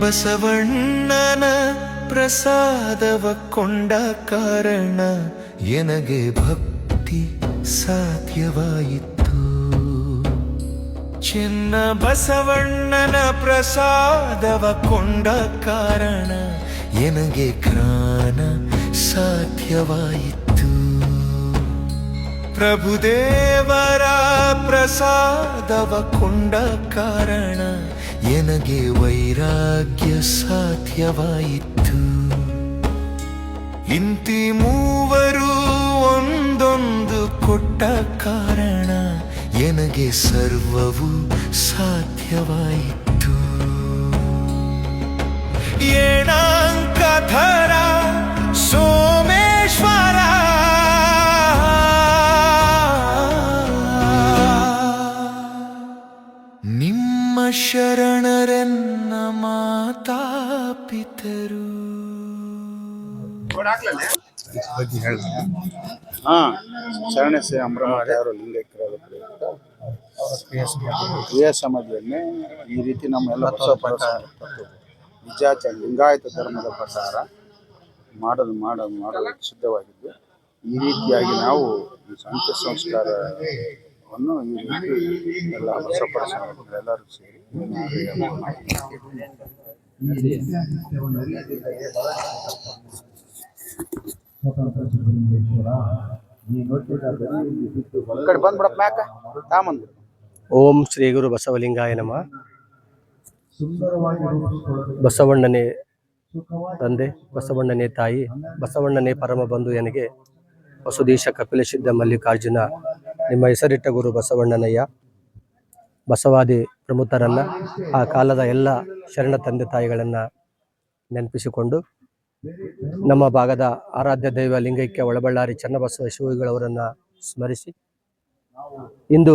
ಬಸವಣ್ಣನ ಪ್ರಸಾದವ ಕೊಂಡ ಕಾರಣ ಎನಗೆ ಭಕ್ತಿ ಸಾಧ್ಯವಾಯಿತು. ಚಿನ್ನ ಬಸವಣ್ಣನ ಪ್ರಸಾದವ ಕೊಂಡ ಕಾರಣ ಎನಗೆ ಜ್ಞಾನ ಸಾಧ್ಯವಾಯಿತು. ಪ್ರಭುದೇವರ ಪ್ರಸಾದವ ಕೊಂಡ ಕಾರಣ ಎನಗೆ ವೈರಾಗ್ಯ ಸಾಧ್ಯವಾಯಿತು. ಇಂತಿ ಮೂವರು ಒಂದೊಂದು ಕೊಟ್ಟ ಕಾರಣ ಎನಗೆ ಸರ್ವವು ಸಾಧ್ಯವಾಯಿತು. ಏಣಾಂಕಧರ ಸೋಮೇಶ್ವರ ನಿಮ್ಮ ಶರಣರೆನ್ನ ಮಾತಾಪಿತರು. ಶರಣಶ್ರೀ ಅಮರನಾಥರು ಲಿಂಗೈಕ್ಯರಾದ ಕ್ರಿಯಾ ಸಮಾಧಿಯನ್ನೇ ಈ ರೀತಿ ನಮ್ಮೆಲ್ಲ ನಿಜಾಚಾರ ಲಿಂಗಾಯತ ಧರ್ಮದ ಪ್ರಕಾರ ಮಾಡಲು ಸಿದ್ಧವಾಗಿದ್ದು, ಈ ರೀತಿಯಾಗಿ ನಾವು ಅಂತ್ಯ ಸಂಸ್ಕಾರವನ್ನು ಈ ರೀತಿ ಎಲ್ಲ ಎಲ್ಲರೂ ಸೇರಿ ಓಂ ಶ್ರೀ ಗುರು ಬಸವಲಿಂಗಾಯ ನಮಃ. ಬಸವಣ್ಣನೇ ತಂದೆ, ಬಸವಣ್ಣನೇ ತಾಯಿ, ಬಸವಣ್ಣನೇ ಪರಮ ಬಂಧು ಎನಗೆ ವಸುದೀಶ ಕಪಿಲಸಿದ್ಧ ಮಲ್ಲಿಕಾರ್ಜುನ ನಿಮ್ಮ ಹೆಸರಿಟ್ಟ ಗುರು ಬಸವಣ್ಣನಯ್ಯ. ಬಸವಾದಿ ಪ್ರಮುಖರನ್ನ, ಆ ಕಾಲದ ಎಲ್ಲ ಶರಣ ತಂದೆ ತಾಯಿಗಳನ್ನು ನೆನಪಿಸಿಕೊಂಡು ನಮ್ಮ ಭಾಗದ ಆರಾಧ್ಯ ದೈವ ಲಿಂಗೈಕ್ಯ ಒಳಬಳ್ಳಾರಿ ಚನ್ನಬಸವ ಶಿವಗಳವರನ್ನು ಸ್ಮರಿಸಿ, ಇಂದು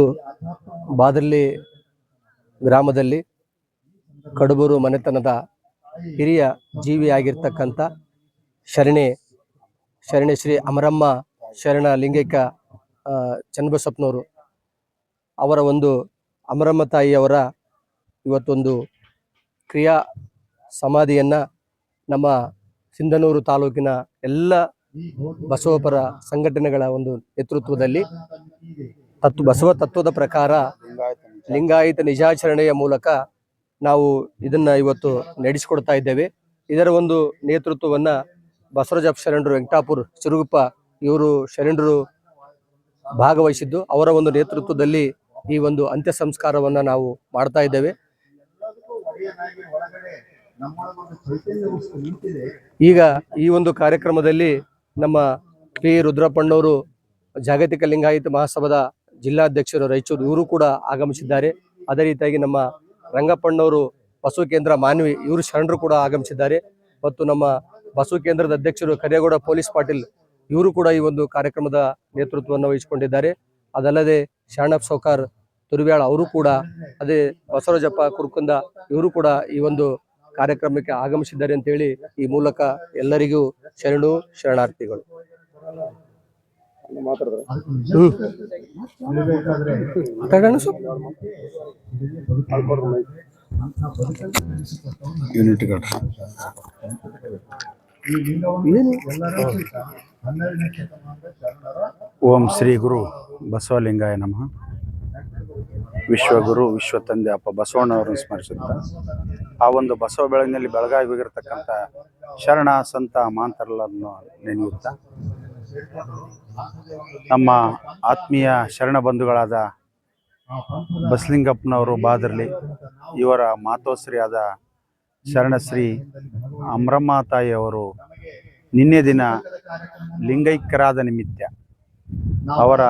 ಬಾದರ್ಲಿ ಗ್ರಾಮದಲ್ಲಿ ಕಡಬೂರು ಮನೆತನದ ಹಿರಿಯ ಜೀವಿಯಾಗಿರ್ತಕ್ಕಂಥ ಶರಣೆ ಶ್ರೀ ಅಮರಮ್ಮ ಶರಣ ಲಿಂಗೈಕ್ಯ ಚನ್ನಬಸಪ್ಪನವರು ಅವರ ಒಂದು ಅಮರಮ್ಮ ತಾಯಿಯವರ ಇವತ್ತೊಂದು ಕ್ರಿಯಾ ಸಮಾಧಿಯನ್ನು ನಮ್ಮ ಸಿಂಧನೂರು ತಾಲೂಕಿನ ಎಲ್ಲ ಬಸವಪರ ಸಂಘಟನೆಗಳ ಒಂದು ನೇತೃತ್ವದಲ್ಲಿ ಬಸವ ತತ್ವದ ಪ್ರಕಾರ ಲಿಂಗಾಯತ ನಿಜಾಚರಣೆಯ ಮೂಲಕ ನಾವು ಇದನ್ನ ಇವತ್ತು ನಡೆಸಿಕೊಡ್ತಾ ಇದ್ದೇವೆ. ಇದರ ಒಂದು ನೇತೃತ್ವವನ್ನು ಬಸವರಾಜಪ್ಪ ಶರಣರು ವೆಂಕಟಾಪುರ ಚಿರುಗುಪ್ಪ ಇವರು ಶರಣರು ಭಾಗವಹಿಸಿದ್ದು, ಅವರ ಒಂದು ನೇತೃತ್ವದಲ್ಲಿ ಈ ಒಂದು ಅಂತ್ಯ ಸಂಸ್ಕಾರವನ್ನು ನಾವು ಮಾಡ್ತಾ ಇದ್ದೇವೆ. ಈಗ ಈ ಒಂದು ಕಾರ್ಯಕ್ರಮದಲ್ಲಿ ನಮ್ಮ ಪಿ ರುದ್ರಪ್ಪಣ್ಣವರು ಜಾಗತಿಕ ಲಿಂಗಾಯತ ಮಹಾಸಭಾದ ಜಿಲ್ಲಾಧ್ಯಕ್ಷರು ರಾಯಚೂರು ಇವರು ಕೂಡ ಆಗಮಿಸಿದ್ದಾರೆ. ಅದೇ ರೀತಿಯಾಗಿ ನಮ್ಮ ರಂಗಪ್ಪಣ್ಣವರು ಬಸವ ಕೇಂದ್ರ ಮಾನ್ವಿ ಇವರು ಶರಣರು ಕೂಡ ಆಗಮಿಸಿದ್ದಾರೆ. ಮತ್ತು ನಮ್ಮ ಬಸವ ಕೇಂದ್ರದ ಅಧ್ಯಕ್ಷರು ಕರೇಗೌಡ ಪೊಲೀಸ್ ಪಾಟೀಲ್ ಇವರು ಕೂಡ ಈ ಒಂದು ಕಾರ್ಯಕ್ರಮದ ನೇತೃತ್ವವನ್ನು ವಹಿಸಿಕೊಂಡಿದ್ದಾರೆ. ಅದಲ್ಲದೆ ಶರಣಪ್ಪ ಸೌಕಾರ್ ತುರ್ವ್ಯಾಳ ಅವರು ಕೂಡ, ಅದೇ ಬಸವರಾಜಪ್ಪ ಕುರ್ಕುಂದ ಇವರು ಕೂಡ ಈ ಒಂದು ಕಾರ್ಯಕ್ರಮಕ್ಕೆ ಆಗಮಿಸಿದ್ದಾರೆ ಅಂತೇಳಿ ಈ ಮೂಲಕ ಎಲ್ಲರಿಗೂ ಶರಣಾರ್ಥಿಗಳು. ಓಂ ಶ್ರೀ ಗುರು ಬಸವಲಿಂಗಾಯ ನಮಃ. ವಿಶ್ವಗುರು ವಿಶ್ವ ತಂದೆ ಅಪ್ಪ ಬಸವಣ್ಣವರನ್ನು ಸ್ಮರಿಸುತ್ತಾ, ಆ ಒಂದು ಬಸವ ಬೆಳಗಿನಲ್ಲಿ ಬೆಳಗಾಗಿ ಹೋಗಿರ್ತಕ್ಕಂಥ ಶರಣ ಸಂತ ಮಾಂತರರನ್ನು ನೆನೆಯುತ್ತಾ, ನಮ್ಮ ಆತ್ಮೀಯ ಶರಣ ಬಂಧುಗಳಾದ ಬಸಲಿಂಗಪ್ಪನವರು ಬಾದರ್ಲಿ ಇವರ ಮಾತೋಶ್ರೀಯಾದ ಶರಣಶ್ರೀ ಅಮರಮ್ಮ ತಾಯಿಯವರು ನಿನ್ನೆ ದಿನ ಲಿಂಗೈಕ್ಯರಾದ ನಿಮಿತ್ತ ಅವರ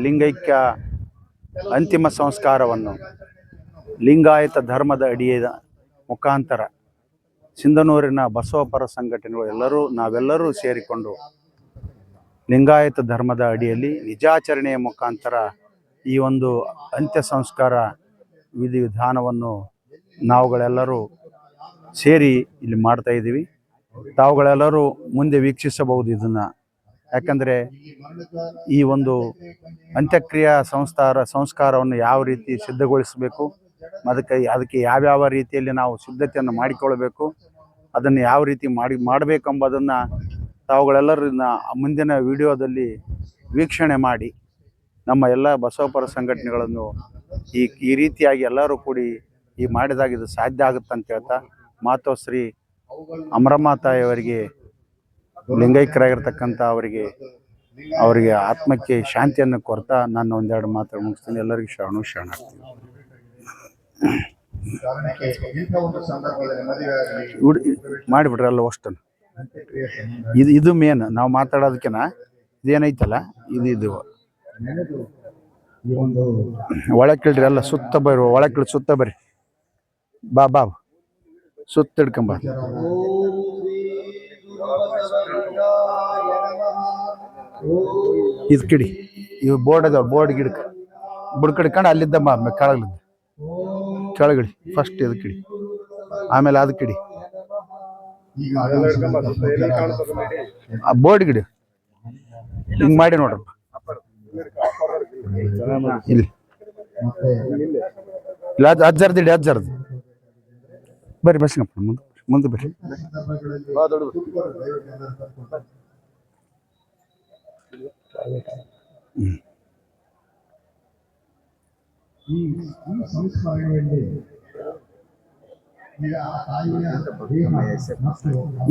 ಲಿಂಗೈಕ್ಯ ಅಂತಿಮ ಸಂಸ್ಕಾರವನ್ನು ಲಿಂಗಾಯತ ಧರ್ಮದ ಅಡಿಯ ಮುಖಾಂತರ ಸಿಂಧನೂರಿನ ಬಸವಪರ ಸಂಘಟನೆಗಳು ನಾವೆಲ್ಲರೂ ಸೇರಿಕೊಂಡು ಲಿಂಗಾಯತ ಧರ್ಮದ ಅಡಿಯಲ್ಲಿ ನಿಜಾಚರಣೆಯ ಮುಖಾಂತರ ಈ ಒಂದು ಅಂತ್ಯ ಸಂಸ್ಕಾರ ವಿಧಿವಿಧಾನವನ್ನು ನಾವುಗಳೆಲ್ಲರೂ ಸೇರಿ ಇಲ್ಲಿ ಮಾಡ್ತಾ ಇದ್ದೀವಿ. ತಾವುಗಳೆಲ್ಲರೂ ಮುಂದೆ ವೀಕ್ಷಿಸಬಹುದು ಇದನ್ನು. ಯಾಕಂದರೆ ಈ ಒಂದು ಅಂತ್ಯಕ್ರಿಯಾ ಸಂಸ್ಕಾರವನ್ನು ಯಾವ ರೀತಿ ಸಿದ್ಧಗೊಳಿಸಬೇಕು, ಅದಕ್ಕೆ ಯಾವ್ಯಾವ ರೀತಿಯಲ್ಲಿ ನಾವು ಸಿದ್ಧತೆಯನ್ನು ಮಾಡಿಕೊಳ್ಬೇಕು, ಅದನ್ನು ಯಾವ ರೀತಿ ಮಾಡಬೇಕೆಂಬುದನ್ನು ತಾವುಗಳೆಲ್ಲರನ್ನ ಮುಂದಿನ ವಿಡಿಯೋದಲ್ಲಿ ವೀಕ್ಷಣೆ ಮಾಡಿ ನಮ್ಮ ಎಲ್ಲ ಬಸವಪರ ಸಂಘಟನೆಗಳನ್ನು ಈ ರೀತಿಯಾಗಿ ಎಲ್ಲರೂ ಕೂಡಿ ಮಾಡಿದಾಗ ಇದು ಸಾಧ್ಯ ಆಗುತ್ತೆ ಅಂತ ಹೇಳ್ತಾ ಮಾತೋಶ್ರೀ ಅಮರಮ್ಮ ತಾಯಿಯವರಿಗೆ, ಲಿಂಗೈಕ್ಯರಾಗಿರ್ತಕ್ಕಂಥ ಅವರಿಗೆ ಆತ್ಮಕ್ಕೆ ಶಾಂತಿಯನ್ನು ಕೊಡ್ತಾ ನಾನು ಒಂದೆರಡು ಮಾತು ಮುಗಿಸ್ತೀನಿ. ಎಲ್ಲರಿಗೂ ಶರಣಾರ್ಥಿ. ಮಾಡಿಬಿಟ್ರೆ ಎಲ್ಲ ಅಷ್ಟನ್ನು ಇದು ಮೇನ್ ನಾವು ಮಾತಾಡೋದಕ್ಕಿಂತ ಇದೇನೈತಲ್ಲ ಇದು ಒಳಗೆ ಕೇಳ್ರಿ, ಎಲ್ಲ ಸುತ್ತ ಬರ್ರಿ, ಒಳಗೆ ಕೇಳಿ ಸುತ್ತ ಬರ್ರಿ, ಬಾ ಸುತ್ತ ಹಿಡ್ಕೊಂಬ. ಇದು ಕಿಡಿ, ಇವು ಬೋರ್ಡ್ ಅದಾವ, ಬೋರ್ಡ್ ಗಿಡಕ್ಕೆ ಬುಡಕ್ ಹಿಡ್ಕೊಂಡು ಅಲ್ಲಿದ್ದ ಕೆಳಗಿಡಿ. ಫಸ್ಟ್ ಇದು ಕಿಡಿ, ಆಮೇಲೆ ಅದು ಕಿಡಿ, ಆ ಬೋರ್ಡ್ ಗಿಡಿ ಹಿಂಗ್ ಮಾಡಿ ನೋಡ್ರಪ್ಪ. ಇಲ್ಲಿ ಅಜ್ಜರ್ದಿಡಿ, ಅಜ್ಜರ್ದು ಬರ್ರಿ, ಬಸ್ಗಪ್ಪ ಮುಂದೆ ಬರ್ರಿ.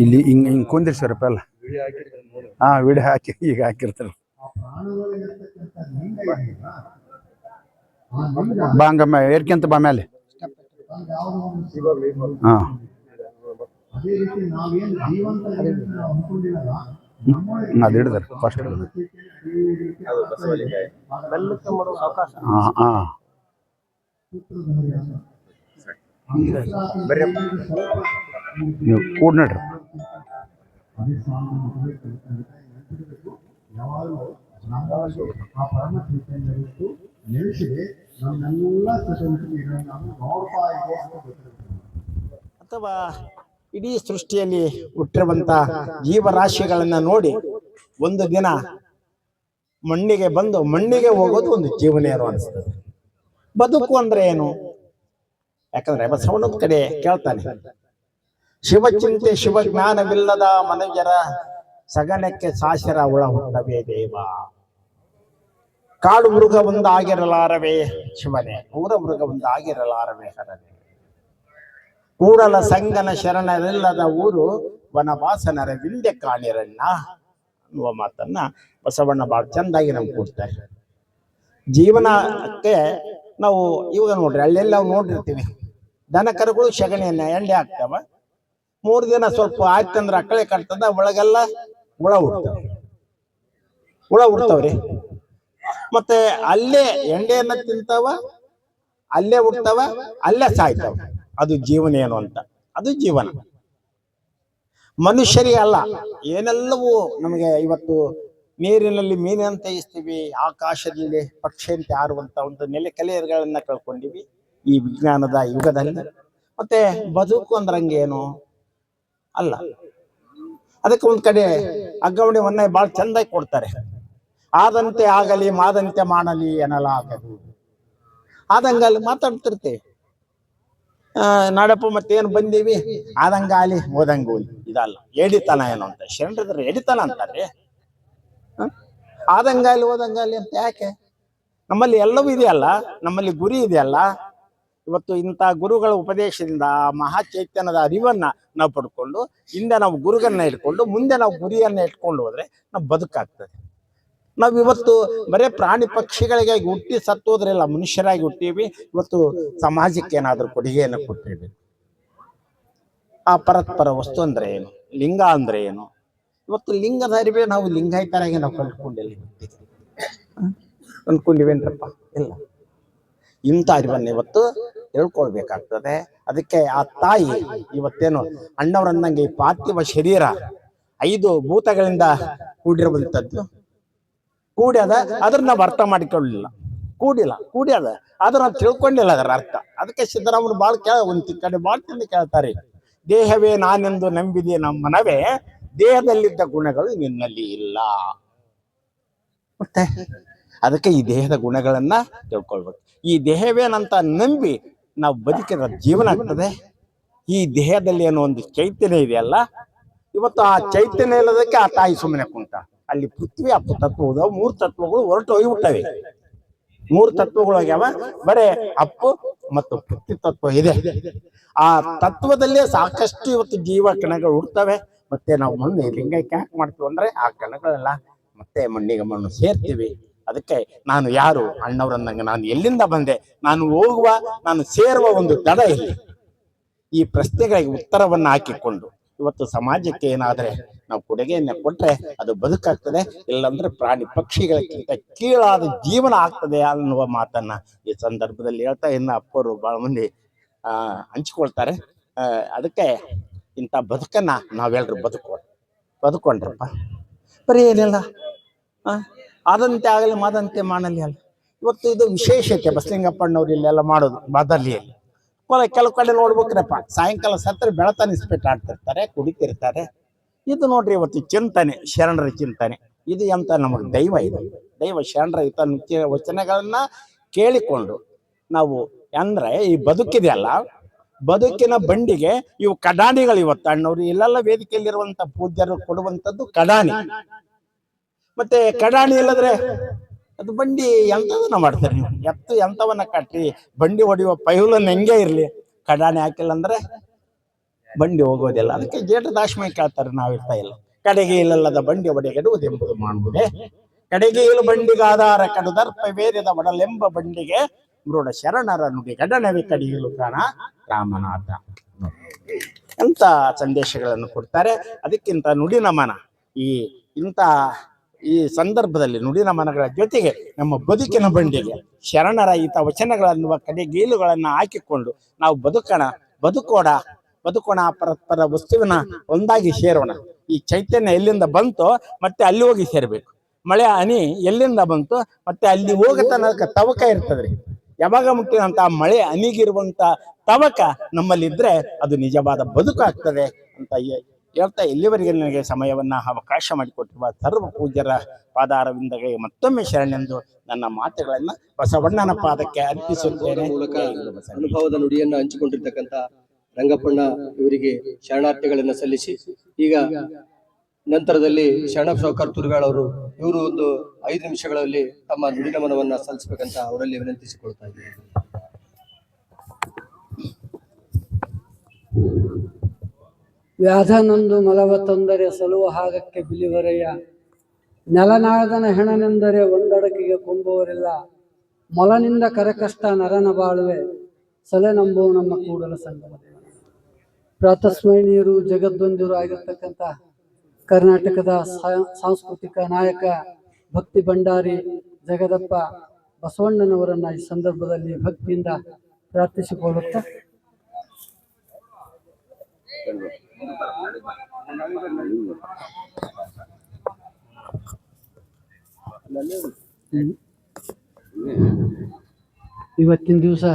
ಇಲ್ಲಿ ಹಿಂಗ್ ಕುಂದಿರ್ಸರಪ್ಪ ಎಲ್ಲ. ವಿಡಿಯೋ ಹಾಕಿ ಈಗ ಹಾಕಿರ್ತಾರ. ಬಾಂಗಮ್ಮ ಏರ್ಕೆಂತ ಬಾ ಮೇಲೆ. ಅದು ಹಿಡಿದಾರೆ ಫಸ್ಟ್. ನೀವು ಕೂಡ ನೋಡ್ರಿ. ಅಥವಾ ಇಡೀ ಸೃಷ್ಟಿಯಲ್ಲಿ ಹುಟ್ಟಿರುವಂತ ಜೀವರಾಶಿಗಳನ್ನ ನೋಡಿ ಒಂದು ದಿನ ಮಣ್ಣಿಗೆ ಬಂದು ಮಣ್ಣಿಗೆ ಹೋಗೋದು ಒಂದು ಜೀವನೇರು ಅನಿಸ್ತದೆ. ಬದುಕು ಅಂದ್ರೆ ಏನು? ಯಾಕಂದ್ರೆ ಬಸವಣ್ಣನ ಕಡೆ ಕೇಳ್ತಾನೆ, ಶಿವಚಿಂತೆ ಶಿವಜ್ಞಾನವಿಲ್ಲದ ಮನುಜರ ಸಗಣಕ್ಕೆ ಸಾಶರ ಒಳ ಹುಟ್ಟವೇ ದೇವ, ಕಾಡು ಮೃಗ ಒಂದಾಗಿರಲಾರವೇ ಶಿವನೇ, ಊರ ಮೃಗ ಒಂದಾಗಿರಲಾರವೇ ಹರನೇ, ಕೂಡಲ ಸಂಗನ ಶರಣರಿಲ್ಲದ ಊರು ವನವಾಸನರ ವಿಂಧ್ಯ ಕಾಣಿರಣ್ಣ ಅನ್ನುವ ಮಾತನ್ನ ಬಸವಣ್ಣ ಬಹಳ ಚಂದಾಗಿ ನಮ್ಗೆ ಕೊಡ್ತಾರೆ. ಜೀವನಕ್ಕೆ ನಾವು ಇವಾಗ ನೋಡ್ರಿ, ಅಲ್ಲೆಲ್ಲ ನಾವು ನೋಡಿರ್ತೀವಿ, ದನ ಕರುಗಳು ಸಗಣಿಯನ್ನ ಎಣ್ಣೆ ಹಾಕ್ತಾವ, 3 ದಿನ ಸ್ವಲ್ಪ ಆಯ್ತಂದ್ರೆ ಅಕ್ಕಳೆ ಕಟ್ತದ, ಒಳಗೆಲ್ಲ ಹುಳ ಹುಡ್ತಾವ್ರಿ. ಮತ್ತೆ ಅಲ್ಲೇ ಎಣ್ಣೆಯನ್ನ ತಿಂತಾವ, ಅಲ್ಲೇ ಹುಡ್ತಾವ, ಅಲ್ಲೇ ಸಾಯ್ತಾವ. ಅದು ಜೀವನ ಏನು ಅಂತ, ಅದು ಜೀವನ. ಮನುಷ್ಯರಿಗೆ ಅಲ್ಲ, ಏನೆಲ್ಲವೂ ನಮಗೆ ಇವತ್ತು ನೀರಿನಲ್ಲಿ ಮೀನಂತ ಇಸ್ತೀವಿ, ಆಕಾಶದಲ್ಲಿ ಪಕ್ಷಿಯಂತೆ ಆರುವಂತ ಒಂದು ನೆಲೆಕಲೆಗಳನ್ನ ಕಳ್ಕೊಂಡಿವಿ ಈ ವಿಜ್ಞಾನದ ಯುಗದಲ್ಲಿ. ಮತ್ತೆ ಬದುಕು ಅಂದ್ರಂಗೇನು ಅಲ್ಲ. ಅದಕ್ಕೆ ಒಂದ್ ಕಡೆ ಅಗ್ಗವಣಿವನ್ನ ಬಹಳ ಚಂದಾಗಿ ಕೊಡ್ತಾರೆ. ಆದಂತೆ ಆಗಲಿ ಮಾದಂತೆ ಮಾಡಲಿ ಎನ್ನಲಾಗದು. ಆದಂಗಾಲಿ ಮಾತಾಡ್ತಿರ್ತೇವೆ, ನಾಡಪ್ಪ ಮತ್ತೇನು ಬಂದೀವಿ, ಆದಂಗಾಲಿ ಓದಂಗೋಲಿ. ಇದಲ್ಲ ಎಡಿತನ ಏನು ಅಂತ ಶರಣರಿದ್ರೆ ಎಡಿತನ ಅಂತಾರೆ. ಆದಂಗಾಲಿ ಓದಂಗಾಲಿ ಅಂತ ಯಾಕೆ? ನಮ್ಮಲ್ಲಿ ಎಲ್ಲವೂ ಇದೆಯಲ್ಲ, ನಮ್ಮಲ್ಲಿ ಗುರಿ ಇದೆಯಲ್ಲ. ಇವತ್ತು ಇಂಥ ಗುರುಗಳ ಉಪದೇಶದಿಂದ ಮಹಾ ಚೈತನ್ಯದ ಅರಿವನ್ನ ನಾವು ಪಡ್ಕೊಂಡು ಹಿಂದೆ ನಾವು ಗುರುಗಳನ್ನ ಇಟ್ಕೊಂಡು ಮುಂದೆ ನಾವು ಗುರಿಯನ್ನ ಇಟ್ಕೊಂಡು ಹೋದ್ರೆ ನಾವು ಬದುಕಾಗ್ತದೆ. ನಾವು ಇವತ್ತು ಬರೇ ಪ್ರಾಣಿ ಪಕ್ಷಿಗಳಿಗೆ ಹುಟ್ಟಿ ಸತ್ತೋದ್ರೆಲ್ಲ, ಮನುಷ್ಯರಾಗಿ ಹುಟ್ಟೀವಿ. ಇವತ್ತು ಸಮಾಜಕ್ಕೆ ಏನಾದ್ರೂ ಕೊಡುಗೆಯನ್ನು ಕೊಟ್ಟಿರ್ಬೇಕು. ಆ ಪರಸ್ಪರ ವಸ್ತು ಅಂದ್ರೆ ಏನು, ಲಿಂಗ ಅಂದ್ರೆ ಏನು? ಇವತ್ತು ಲಿಂಗದ ಅರಿವೇ ನಾವು ಲಿಂಗಾಯತರಾಗಿ ನಾವು ಕಂಡುಕೊಂಡಿವೇನ್ರಪ್ಪ? ಇಲ್ಲ. ಇಂಥ ಅರಿವನ್ನ ಇವತ್ತು ತಿಳ್ಕೊಳ್ಬೇಕಾಗ್ತದೆ. ಅದಕ್ಕೆ ಆ ತಾಯಿ ಇವತ್ತೇನು ಅಣ್ಣವರನ್ನಂಗೆ ಈ ಪಾರ್ಥಿವ ಶರೀರ 5 ಭೂತಗಳಿಂದ ಕೂಡಿರುವಂಥದ್ದು, ಕೂಡ್ಯದ, ಅದ್ರ ನಾವು ಅರ್ಥ ಮಾಡಿಕೊಳ್ಳಲಿಲ್ಲ, ಕೂಡ್ಯದ ಆದ್ರೆ ನಾವು ತಿಳ್ಕೊಂಡಿಲ್ಲ ಅದರ ಅರ್ಥ. ಅದಕ್ಕೆ ಸಿದ್ದರಾಮರು ಒಂದು ಕಡೆ ಬಾಳ್ ಕೇಳ್ತಾರೆ, ದೇಹವೇ ನಾನೆಂದು ನಂಬಿದೆ ನಮ್ಮ ಮನವೇ, ದೇಹದಲ್ಲಿದ್ದ ಗುಣಗಳು ನಿನ್ನಲ್ಲಿ ಇಲ್ಲ. ಮತ್ತೆ ಅದಕ್ಕೆ ಈ ದೇಹದ ಗುಣಗಳನ್ನ ತಿಳ್ಕೊಳ್ಬೇಕು. ಈ ದೇಹವೇನಂತ ನಂಬಿ ನಾವು ಬದುಕಿದ ಜೀವನ ಆಗ್ತದೆ. ಈ ದೇಹದಲ್ಲಿ ಏನೋ ಒಂದು ಚೈತನ್ಯ ಇದೆಯಲ್ಲ, ಇವತ್ತು ಆ ಚೈತನ್ಯ ಇಲ್ಲದಕ್ಕೆ ಆ ತಾಯಿ ಸುಮ್ಮನೆ ಕುಂತ. ಅಲ್ಲಿ ಪೃಥ್ವಿ ಅಪ್ಪು ತತ್ವ ಮೂರು ತತ್ವಗಳು ಹೊರಟು ಹೋಗಿಬಿಟ್ಟವೆ. ಮೂರು ತತ್ವಗಳು ಆಗ್ಯಾವ, ಬರೇ ಅಪ್ಪು ಮತ್ತು ಪೃಥ್ವಿ ತತ್ವ ಇದೆ. ಆ ತತ್ವದಲ್ಲೇ ಸಾಕಷ್ಟು ಇವತ್ತು ಜೀವ ಕಣಗಳು ಹುಡ್ತವೆ. ಮತ್ತೆ ನಾವು ಮಣ್ಣು ಲಿಂಗೈಕ್ಯ ಯಾಕೆ ಮಾಡ್ತೀವಿ ಅಂದ್ರೆ ಆ ಕಣಗಳೆಲ್ಲ ಮತ್ತೆ ಮಣ್ಣಿಗೆ ಮಣ್ಣು ಸೇರ್ತೀವಿ. ಅದಕ್ಕೆ ನಾನು ಯಾರು ಅಣ್ಣವ್ರಂದಂಗೆ ನಾನು ಎಲ್ಲಿಂದ ಬಂದೆ, ನಾನು ಸೇರುವ ಒಂದು ದಡ ಇಲ್ಲಿ. ಈ ಪ್ರಶ್ನೆಗಳಿಗೆ ಉತ್ತರವನ್ನ ಹಾಕಿಕೊಂಡು ಇವತ್ತು ಸಮಾಜಕ್ಕೆ ಏನಾದ್ರೆ ನಾವು ಕೊಡುಗೆಯನ್ನ ಕೊಟ್ರೆ ಅದು ಬದುಕಾಗ್ತದೆ, ಇಲ್ಲಾಂದ್ರೆ ಪ್ರಾಣಿ ಪಕ್ಷಿಗಳಕ್ಕಿಂತ ಕೀಳಾದ ಜೀವನ ಆಗ್ತದೆ ಅನ್ನುವ ಮಾತನ್ನ ಈ ಸಂದರ್ಭದಲ್ಲಿ ಹೇಳ್ತಾ ಇನ್ನು ಅಪ್ಪರು ಬಹಳ ಮಂದಿ ಹಂಚ್ಕೊಳ್ತಾರೆ. ಅದಕ್ಕೆ ಇಂಥ ಬದುಕನ್ನ ನಾವೆಲ್ಲರೂ ಬದುಕೊಂಡ್ರಪ್ಪ. ಬರೀ ಏನಿಲ್ಲ, ಆದಂತೆ ಆಗಲಿ ಮಾದಂತೆ ಮಾಡಲಿ ಅಲ್ಲ. ಇವತ್ತು ಇದು ವಿಶೇಷತೆ ಬಸಲಿಂಗಪ್ಪಣ್ಣವ್ರು ಇಲ್ಲೆಲ್ಲ ಮಾಡೋದು ಬಾದರ್ಲಿಯಲ್ಲಿ. ಕೆಲವು ಕಡೆ ನೋಡ್ಬೇಕ್ರಪ್ಪ, ಸಾಯಂಕಾಲ ಸತ್ತರೆ ಬೆಳತಾನ ಇಸ್ಪೆಟ್ ಆಡ್ತಿರ್ತಾರೆ, ಕುಡಿತಿರ್ತಾರೆ. ಇದು ನೋಡ್ರಿ ಇವತ್ತು ಚಿಂತನೆ, ಶರಣರ ಚಿಂತನೆ. ಇದು ಎಂತ ನಮಗೆ ದೈವ, ಇದು ದೈವ ಶರಣರ ಈತ ನಿತ್ಯ ವಚನಗಳನ್ನ ಕೇಳಿಕೊಂಡು ನಾವು ಅಂದ್ರೆ ಈ ಬದುಕಿದೆಯಲ್ಲ, ಬದುಕಿನ ಬಂಡಿಗೆ ಇವು ಕಡಾಣಿಗಳು. ಇವತ್ತು ಅಣ್ಣವ್ರು ಇಲ್ಲೆಲ್ಲ ವೇದಿಕೆಯಲ್ಲಿರುವಂತ ಪೂಜ್ಯರು ಕೊಡುವಂಥದ್ದು ಕಡಾಣಿ. ಮತ್ತೆ ಕಡಾಣಿ ಇಲ್ಲದ್ರೆ ಅದು ಬಂಡಿ ಎಂತದನ್ನ ಮಾಡ್ತಾರೆ ನೀವು. ಎಂತವನ್ನ ಕಟ್ಟಿ ಬಂಡಿ ಹೊಡೆಯುವ ಪೈಲನ್ನು ಹೆಂಗೆ ಇರ್ಲಿ, ಕಡಾಣಿ ಹಾಕಿಲ್ಲ ಅಂದ್ರೆ ಬಂಡಿ ಹೋಗೋದಿಲ್ಲ. ಅದಕ್ಕೆ ಜೇಠ ದಾಶ್ಮಿ ಕೇಳ್ತಾರೆ, ನಾವಿರ್ತಾ ಇಲ್ಲ. ಕಡೆಗೆ ಇಲ್ಲಲ್ಲದ ಬಂಡಿ ಒಡೆಗೆಡುವುದೆಂಬುದು ಮಾಡುವುದೇ, ಕಡೆಗೆ ಇಲು ಬಂಡಿಗೆ ಆಧಾರ ಕಡುದರ್ಪ ವೇರಿದ ಒಡಲೆಂಬ ಬಂಡಿಗೆ ಮೃಡ ಶರಣರ ನುಡಿ ಗಡನವಿ ಕಡಿಯಲು ಕಾಣ ರಾಮನಾಥ ಅಂತ ಸಂದೇಶಗಳನ್ನು ಕೊಡ್ತಾರೆ. ಅದಕ್ಕಿಂತ ನುಡಿ ನಮನ ಈ ಸಂದರ್ಭದಲ್ಲಿ ನುಡಿ ನಮನಗಳ ಜೊತೆಗೆ ನಮ್ಮ ಬದುಕಿನ ಬಂಡಿಗೆ ಶರಣರ ಈತ ವಚನಗಳನ್ನುವ ಕಡೆಗೀಲುಗಳನ್ನ ಹಾಕಿಕೊಂಡು ನಾವು ಬದುಕೋಣ ಪರಸ್ಪರ ವಸ್ತುವಿನ ಒಂದಾಗಿ ಸೇರೋಣ. ಈ ಚೈತನ್ಯ ಎಲ್ಲಿಂದ ಬಂತೋ ಮತ್ತೆ ಅಲ್ಲಿ ಹೋಗಿ ಸೇರ್ಬೇಕು. ಮಳೆ ಹನಿ ಎಲ್ಲಿಂದ ಬಂತು ಮತ್ತೆ ಅಲ್ಲಿ ಹೋಗತನಕ ತವಕ ಇರ್ತದ್ರಿ. ಯಾವಾಗ ಮುಟ್ಟಿನಂತ ಮಳೆ ಹನಿಗಿರುವಂತ ತವಕ ನಮ್ಮಲ್ಲಿದ್ರೆ ಅದು ನಿಜವಾದ ಬದುಕಾಗ್ತದೆ ಅಂತ ಹೇಳ್ತಾ ಇಲ್ಲಿವರೆಗೆ ನನಗೆ ಸಮಯವನ್ನ ಅವಕಾಶ ಮಾಡಿಕೊಟ್ಟಿರುವ ಸರ್ವ ಪೂಜ್ಯರ ಪಾದಾರವಿಂದಗೆ ಮತ್ತೊಮ್ಮೆ ಶರಣೆಂದು ನನ್ನ ಮಾತುಗಳನ್ನ ಬಸವಣ್ಣನ ಪಾದಕ್ಕೆ ಅರ್ಪಿಸುತ್ತೇನೆ. ಅನುಭವದ ನುಡಿಯನ್ನ ಹಂಚಿಕೊಂಡಿರ್ತಕ್ಕಂಥ ರಂಗಪ್ಪಣ್ಣ ಇವರಿಗೆ ಶರಣಾರ್ಥಿಗಳನ್ನ ಸಲ್ಲಿಸಿ, ಈಗ ನಂತರದಲ್ಲಿ ಶರಣಪ್ಪ ಕರ್ತೂರ್ಗಾಳ್ ಅವರು ಇವರು ಒಂದು 5 ನಿಮಿಷಗಳಲ್ಲಿ ತಮ್ಮ ನುಡಿನಮನವನ್ನ ಸಲ್ಲಿಸಬೇಕಂತ ಅವರಲ್ಲಿ ವಿನಂತಿಸಿಕೊಳ್ತಾ ಇದ್ದಾರೆ. ವ್ಯಾಧನೊಂದು ಮಲವ ತೊಂದರೆ ಸಲುವ ಹಾಗಕ್ಕೆ ಬಿಲಿವರೆಯ ನೆಲನಾಳದನ ಹೆಣನೆಂದರೆ ಒಂದಡಕಿಗೆ ಕೊಂಬುವರಿಲ್ಲ. ಮೊಲನಿಂದ ಕರಕಷ್ಟ ನರನ ಬಾಳುವೆ ಸಲೆ ನಂಬುವ ನಮ್ಮ ಕೂಡಲ ಸಂಗಮ ದೇವ. ಪ್ರಾತಸ್ಮರಣೀಯರು ಜಗದ್ವಂದ್ಯರು ಆಗಿರ್ತಕ್ಕಂಥ ಕರ್ನಾಟಕದ ಸಾಂಸ್ಕೃತಿಕ ನಾಯಕ ಭಕ್ತಿ ಭಂಡಾರಿ ಜಗದಪ್ಪ ಬಸವಣ್ಣನವರನ್ನ ಈ ಸಂದರ್ಭದಲ್ಲಿ ಭಕ್ತಿಯಿಂದ ಪ್ರಾರ್ಥಿಸಿಕೊಳ್ಳುತ್ತಾ ಇವತ್ತಿನ ದಿವಸ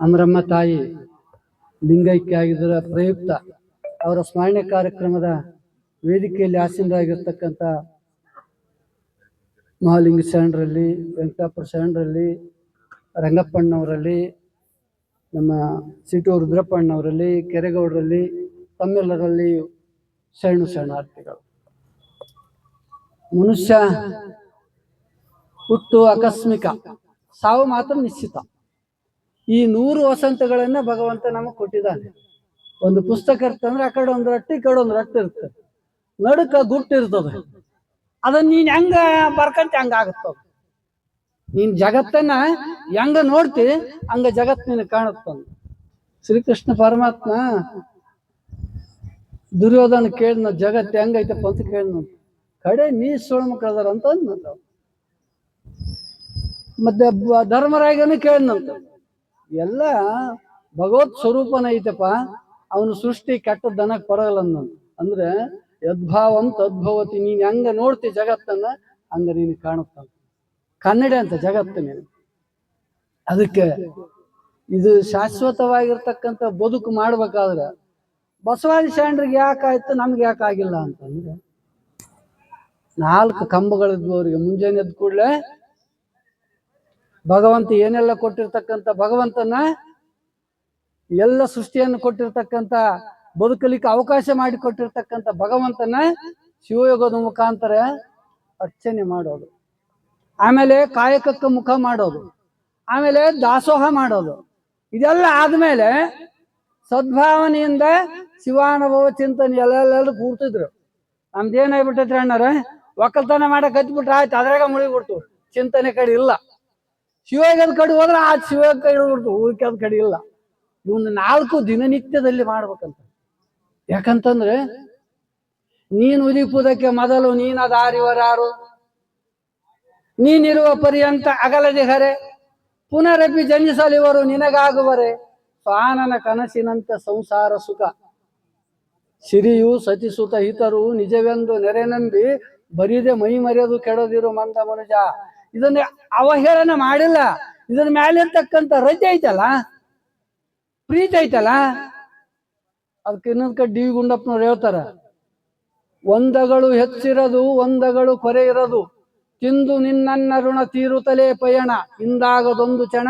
ಅಮರಮ್ಮ ತಾಯಿ ಲಿಂಗೈಕ್ಯ ಆಗಿದ್ದರ ಪ್ರಯುಕ್ತ ಅವರ ಸ್ಮರಣೆ ಕಾರ್ಯಕ್ರಮದ ವೇದಿಕೆಯಲ್ಲಿ ಆಸೀನರಾಗಿರ್ತಕ್ಕಂಥ ಮಹಾಲಿಂಗ ಶರಣರಲ್ಲಿ, ವೆಂಕಟಾಪುರ ಶರಣರಲ್ಲಿ, ರಂಗಪ್ಪಣ್ಣವರಲ್ಲಿ, ನಮ್ಮ ಸಿಟೂರು ರುದ್ರಪ್ಪಣ್ಣವರಲ್ಲಿ, ಕೆರೆಗೌಡರಲ್ಲಿ, ತಮ್ಮೆಲ್ಲರಲ್ಲಿ ಶರಣಾರ್ಥಿಗಳು. ಮನುಷ್ಯ ಹುಟ್ಟು ಆಕಸ್ಮಿಕ, ಸಾವು ಮಾತ್ರ ನಿಶ್ಚಿತ. ಈ 100 ವಸಂತಗಳನ್ನ ಭಗವಂತ ನಮಗೆ ಕೊಟ್ಟಿದ್ದಾನೆ. ಒಂದು ಪುಸ್ತಕ ಇರ್ತಂದ್ರೆ ಆ ಕಡೆ ಒಂದು ರಟ್ಟಿ, ಈ ಕಡೆ ಒಂದು ರಟ್ಟಿ ಇರುತ್ತೆ, ನಡುಕ ಗುಟ್ಟಿರ್ತದೆ. ಅದನ್ನ ನೀನ್ ಹೆಂಗ ಬರ್ಕಂತ ಹಂಗ ಆಗುತ್ತದ. ನೀನ್ ಜಗತ್ತನ್ನ ಹೆಂಗ ನೋಡ್ತಿ ಹಂಗ ಜಗತ್ ನೀನು ಕಾಣುತ್ತ. ಶ್ರೀಕೃಷ್ಣ ಪರಮಾತ್ಮ ದುರ್ಯೋಧನ ಕೇಳಿದ್ನ, ಜಗತ್ ಹೆಂಗೈತಪ್ಪ ಅಂತ ಕೇಳಿದ್ನ. ಕಡೆ ನೀ ಸುಳ್ಳು ಕಳ್ದಾರ ಅಂತ ಅಂದ್ನಂತ. ಮತ್ತೆ ಧರ್ಮರಾಯಗನು ಕೇಳಿದ್ನಂತ. ಎಲ್ಲ ಭಗವತ್ ಸ್ವರೂಪನ ಐತಪ್ಪ, ಅವನು ಸೃಷ್ಟಿ ಕೆಟ್ಟ ದನಕ್ ಪರಗಲ್ಲ ಅಂದ್ರೆ ಯದ್ಭಾವಂ ತದ್ಭವತಿ. ನೀನ್ ಹೆಂಗ ನೋಡ್ತಿ ಜಗತ್ತನ್ನ ಹಂಗ ನೀನು ಕಾಣುತ್ತ. ಕನ್ನಡ ಅಂತ ಜಗತ್ತು ನೀನು. ಅದಕ್ಕೆ ಇದು ಶಾಶ್ವತವಾಗಿರ್ತಕ್ಕಂಥ ಬದುಕು ಮಾಡ್ಬೇಕಾದ್ರೆ ಬಸವಾದಿ ಶರಣರಿಗೆ ಯಾಕಾಯ್ತು, ನಮ್ಗೆ ಯಾಕಾಗಿಲ್ಲ ಅಂತಂದ್ರೆ 4 ಕಂಬಗಳಿದ್ವು ಅವ್ರಿಗೆ. ಮುಂಜಾನೆ ಎದ್ದ ಕೂಡಲೇ ಭಗವಂತ ಏನೆಲ್ಲ ಕೊಟ್ಟಿರ್ತಕ್ಕಂಥ ಭಗವಂತನ ಎಲ್ಲ ಸೃಷ್ಟಿಯನ್ನು ಕೊಟ್ಟಿರ್ತಕ್ಕಂಥ ಬದುಕಲಿಕ್ಕೆ ಅವಕಾಶ ಮಾಡಿಕೊಟ್ಟಿರ್ತಕ್ಕಂಥ ಭಗವಂತನ ಶಿವಯೋಗದ ಮುಖಾಂತರ ಅರ್ಚನೆ ಮಾಡೋದು, ಆಮೇಲೆ ಕಾಯಕಕ್ಕೆ ಮುಖ ಮಾಡೋದು, ಆಮೇಲೆ ದಾಸೋಹ ಮಾಡೋದು. ಇದೆಲ್ಲ ಆದ್ಮೇಲೆ ಸದ್ಭಾವನೆಯಿಂದ ಶಿವಾನುಭವ ಚಿಂತನೆ ಎಲ್ಲೆಲ್ಲರೂ ಕೂಡ್ತಿದ್ರು. ನಮ್ದೇನಾಗ್ಬಿಟ್ಟೈತ್ರಿ ಅಣ್ಣಾರ, ಒಕ್ಕಲ್ತನ ಮಾಡಕ್ ಹತ್ಬಿಟ್ರೆ ಆಯ್ತು, ಅದ್ರಾಗ ಮುಳುಗ್ಬಿಡ್ತು, ಚಿಂತನೆ ಕಡೆ ಇಲ್ಲ. ಶಿವಯೋಗದ ಕಡೆ ಹೋದ್ರೆ ಆ ಶಿವಯೋಗ ಕಡೆ ಬಿಡ್ತು, ಉಳ್ಕೆದ ಕಡೆ ಇಲ್ಲ. ಇವನ್ನ 4 ದಿನನಿತ್ಯದಲ್ಲಿ ಮಾಡ್ಬೇಕಂತ. ಯಾಕಂತಂದ್ರೆ ನೀನು ಉದಿಪುದಕ್ಕೆ ಮೊದಲು ನೀನದ ಆರಿವರಾರು, ನೀನಿರುವ ಪರ್ಯಂತ ಅಗಲದೆ ಹರೆ, ಪುನರಪಿ ಜನಿಸಲಿವರು ನಿನಗಾಗುವರೆ, ಸ್ವಾನನ ಕನಸಿನಂತೆ ಸಂಸಾರ ಸುಖ, ಸಿರಿಯು ಸತಿಸುತ ಹಿತರು ನಿಜವೆಂದು ನೆರೆನಂಬಿ ಬರಿದೆ ಮೈ ಮರೆಯದು ಕೆಡದಿರು ಮಂದ ಮನುಜ. ಇದನ್ನ ಅವಹೇಳನ ಮಾಡಿಲ್ಲ. ಇದನ್ನ ಮೇಲೆ ಇರ್ತಕ್ಕಂಥ ರಜೆ ಐತಲ್ಲ, ಪ್ರೀತಿ ಐತಲ್ಲ, ಅದಕ್ಕೆ ಇನ್ನೊಂದ್ ಕಡೆ ಡಿ ಗುಂಡಪ್ಪನವ್ರು ಹೇಳ್ತಾರ, ಒಂದಗಳು ಹೆಚ್ಚಿರದು ಒಂದಗಳು ಕೊರೆ ಇರದು, ತಿಂದು ನಿನ್ನ ಋಣ ತೀರುತ್ತಲೇ ಪಯಣ, ಇಂದಾಗದೊಂದು ಕ್ಷಣ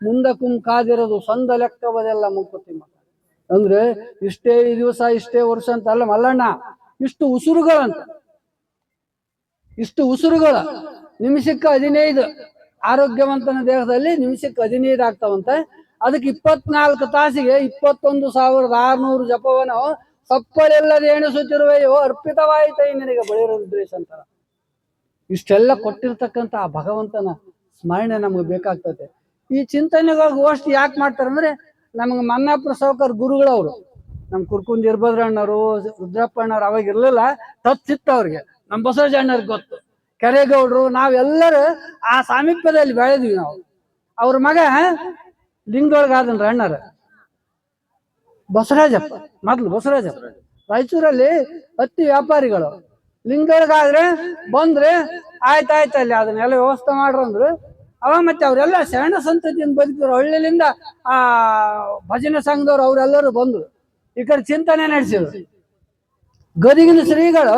ಮುಂದಕ್ಕೂ ಕಾದಿರೋದು, ಸಂದ ಲೆಕ್ಕವದೆಲ್ಲ ಮುಕ್ಕುತ್ತಿಮ್ಮ. ಅಂದ್ರೆ ಇಷ್ಟೇ ದಿವಸ ಇಷ್ಟೇ ವರ್ಷ ಅಂತ ಅಲ್ಲ ಮಲ್ಲಣ್ಣ, ಇಷ್ಟು ಉಸುರುಗಳಂತ, ಇಷ್ಟು ಉಸುರುಗಳು ನಿಮಿಷಕ್ಕೆ 15, ಆರೋಗ್ಯವಂತನ ದೇಹದಲ್ಲಿ ನಿಮಿಷಕ್ಕೆ 15 ಆಗ್ತಾವಂತೆ. ಅದಕ್ಕೆ 24 ತಾಸಿಗೆ 21,600 ಜಪವನ್ನು ಸಪ್ಪಳೆಲ್ಲದೆ ಎಣಿಸುತ್ತಿರುವೆಯೋ ಅರ್ಪಿತವಾಯಿತೈ ನಿನಗೆ ಬಳಿರದ್ರೇಶ ಅಂತಾರ. ಇಷ್ಟೆಲ್ಲ ಕೊಟ್ಟಿರ್ತಕ್ಕಂಥ ಆ ಭಗವಂತನ ಸ್ಮರಣೆ ನಮಗೆ ಬೇಕಾಗ್ತದೆ. ಈ ಚಿಂತನೆಗಳ ಗೋಷ್ಠಿ ಯಾಕೆ ಮಾಡ್ತಾರಂದ್ರೆ, ನಮ್ಗೆ ಮನ್ನಾಪುರ ಸಾವ್ಕಾರ ಗುರುಗಳವರು, ನಮ್ ಕುರ್ಕುಂದಿ ಇರ್ಭದ್ರಣ್ಣವರು, ರುದ್ರಪ್ಪ ಅಣ್ಣವ್ರು ಅವಾಗ ಇರ್ಲಿಲ್ಲ, ತತ್ತಿತ್ತು ಅವ್ರಿಗೆ. ನಮ್ಮ ಬಸವರಾಜ ಅಣ್ಣವ್ರಿಗೆ ಗೊತ್ತು, ಕೆರೆಗೌಡರು, ನಾವೆಲ್ಲರೂ ಆ ಸಾಮೀಪ್ಯದಲ್ಲಿ ಬೆಳೆದ್ವಿ ನಾವು. ಅವ್ರ ಮಗ ಲಿಂಗದೊಳಗಾದನ್ರ ಅಣ್ಣರ ಬಸವರಾಜಪ್ಪ, ಮೊದ್ಲು ಬಸವರಾಜಪ್ಪ ರಾಯಚೂರಲ್ಲಿ ಹತ್ತಿ ವ್ಯಾಪಾರಿಗಳು. ಲಿಂಗದೊಳಗಾದ್ರೆ ಬಂದ್ರೆ ಆಯ್ತಾಯ್ತು, ಅಲ್ಲಿ ಅದನ್ನೆಲ್ಲ ವ್ಯವಸ್ಥೆ ಮಾಡ್ರಂದ್ರು. ಅವ ಮತ್ತೆ ಅವರೆಲ್ಲ ಶರಣ ಸಂತತಿಯಿಂದ ಬದುಕಿದ್ರು. ಹಳ್ಳಿಲಿಂದ ಆ ಭಜನೆ ಸಂಘದವ್ರು ಅವರೆಲ್ಲರೂ ಬಂದ್ರು, ಈ ಕಡೆ ಚಿಂತನೆ ನಡೆಸಿದ್ರು. ಗದಗಿನ ಶ್ರೀಗಳು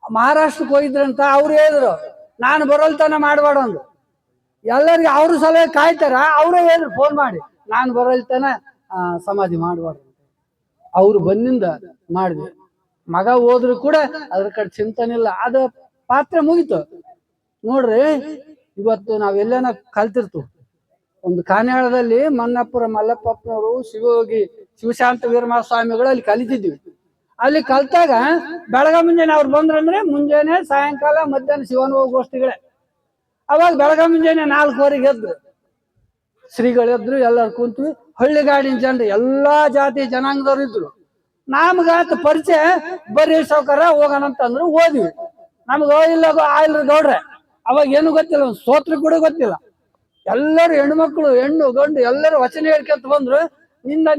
ಮಹಾರಾಷ್ಟ್ರಕ್ಕೆ ಹೋಗಿದ್ರಂತ. ಅವ್ರು ಹೇಳಿದ್ರು, ನಾನು ಬರೋಲ್ತನ ಮಾಡಬೇಡ ಅಂದ್ರು. ಎಲ್ಲರಿಗೆ ಅವ್ರ ಸಲಹೆ ಕಾಯ್ತಾರ, ಅವರೇ ಹೇಳಿದ್ರು ಫೋನ್ ಮಾಡಿ, ನಾನು ಬರೋಲ್ತನ ಸಮಾಧಿ ಮಾಡಬಾರ್ದು. ಅವ್ರು ಬಂದಿಂದ ಮಾಡಿದ್ವಿ. ಮಗ ಹೋದ್ರು ಕೂಡ ಅದ್ರ ಕಡೆ ಚಿಂತನೆ ಇಲ್ಲ, ಅದು ಪಾತ್ರ ಮುಗಿತು. ನೋಡ್ರಿ, ಇವತ್ತು ನಾವೆಲ್ಲೇನ ಕಲ್ತಿರ್ತೀವಿ. ಒಂದು ಕಾನ್ಯಾಳದಲ್ಲಿ ಮನ್ನಪುರ ಮಲ್ಲಪ್ಪನವರು ಶಿವಯೋಗಿ ಶಿವಶಾಂತ ವೀರಮಹಾಸ್ವಾಮಿಗಳು ಸ್ವಾಮಿಗಳು ಅಲ್ಲಿ ಕಲಿತಿದ್ವಿ. ಅಲ್ಲಿ ಕಲ್ತಾಗ ಬೆಳಗ ಮುಂಜಾನೆ ಅವ್ರು ಬಂದ್ರಂದ್ರೆ ಮುಂಜಾನೆ ಸಾಯಂಕಾಲ ಮಧ್ಯಾಹ್ನ ಶಿವನುಭವ ಗೋಷ್ಠಿಗಳೇ. ಅವಾಗ ಬೆಳಗ ಮುಂಜಾನೆ 4:15 ಎದ್ರು ಶ್ರೀಗಳು ಎದ್ರು, ಎಲ್ಲರೂ ಕುಂತ್ವಿ. ಹಳ್ಳಿಗಾಡಿನ ಜನರು ಎಲ್ಲಾ ಜಾತಿ ಜನಾಂಗದವ್ರು ಇದ್ರು. ನಮ್ಗಾತ ಪರಿಚಯ, ಬರ್ರಿ ಸಾವ್ಕಾರ ಹೋಗೋಣ ಅಂತಂದ್ರು. ಹೋದ್ವಿ. ನಮ್ಗೆ ಇಲ್ಲ ಗೌಡ್ರೆ, ಅವಾಗ ಏನು ಗೊತ್ತಿಲ್ಲ, ಒಂದು ಸ್ತೋತ್ರ ಕೂಡ ಗೊತ್ತಿಲ್ಲ. ಎಲ್ಲರೂ ಹೆಣ್ಮಕ್ಳು, ಹೆಣ್ಣು ಗಂಡು ಎಲ್ಲರೂ ವಚನ ಹೇಳ್ಕೊಂತ ಬಂದ್ರು.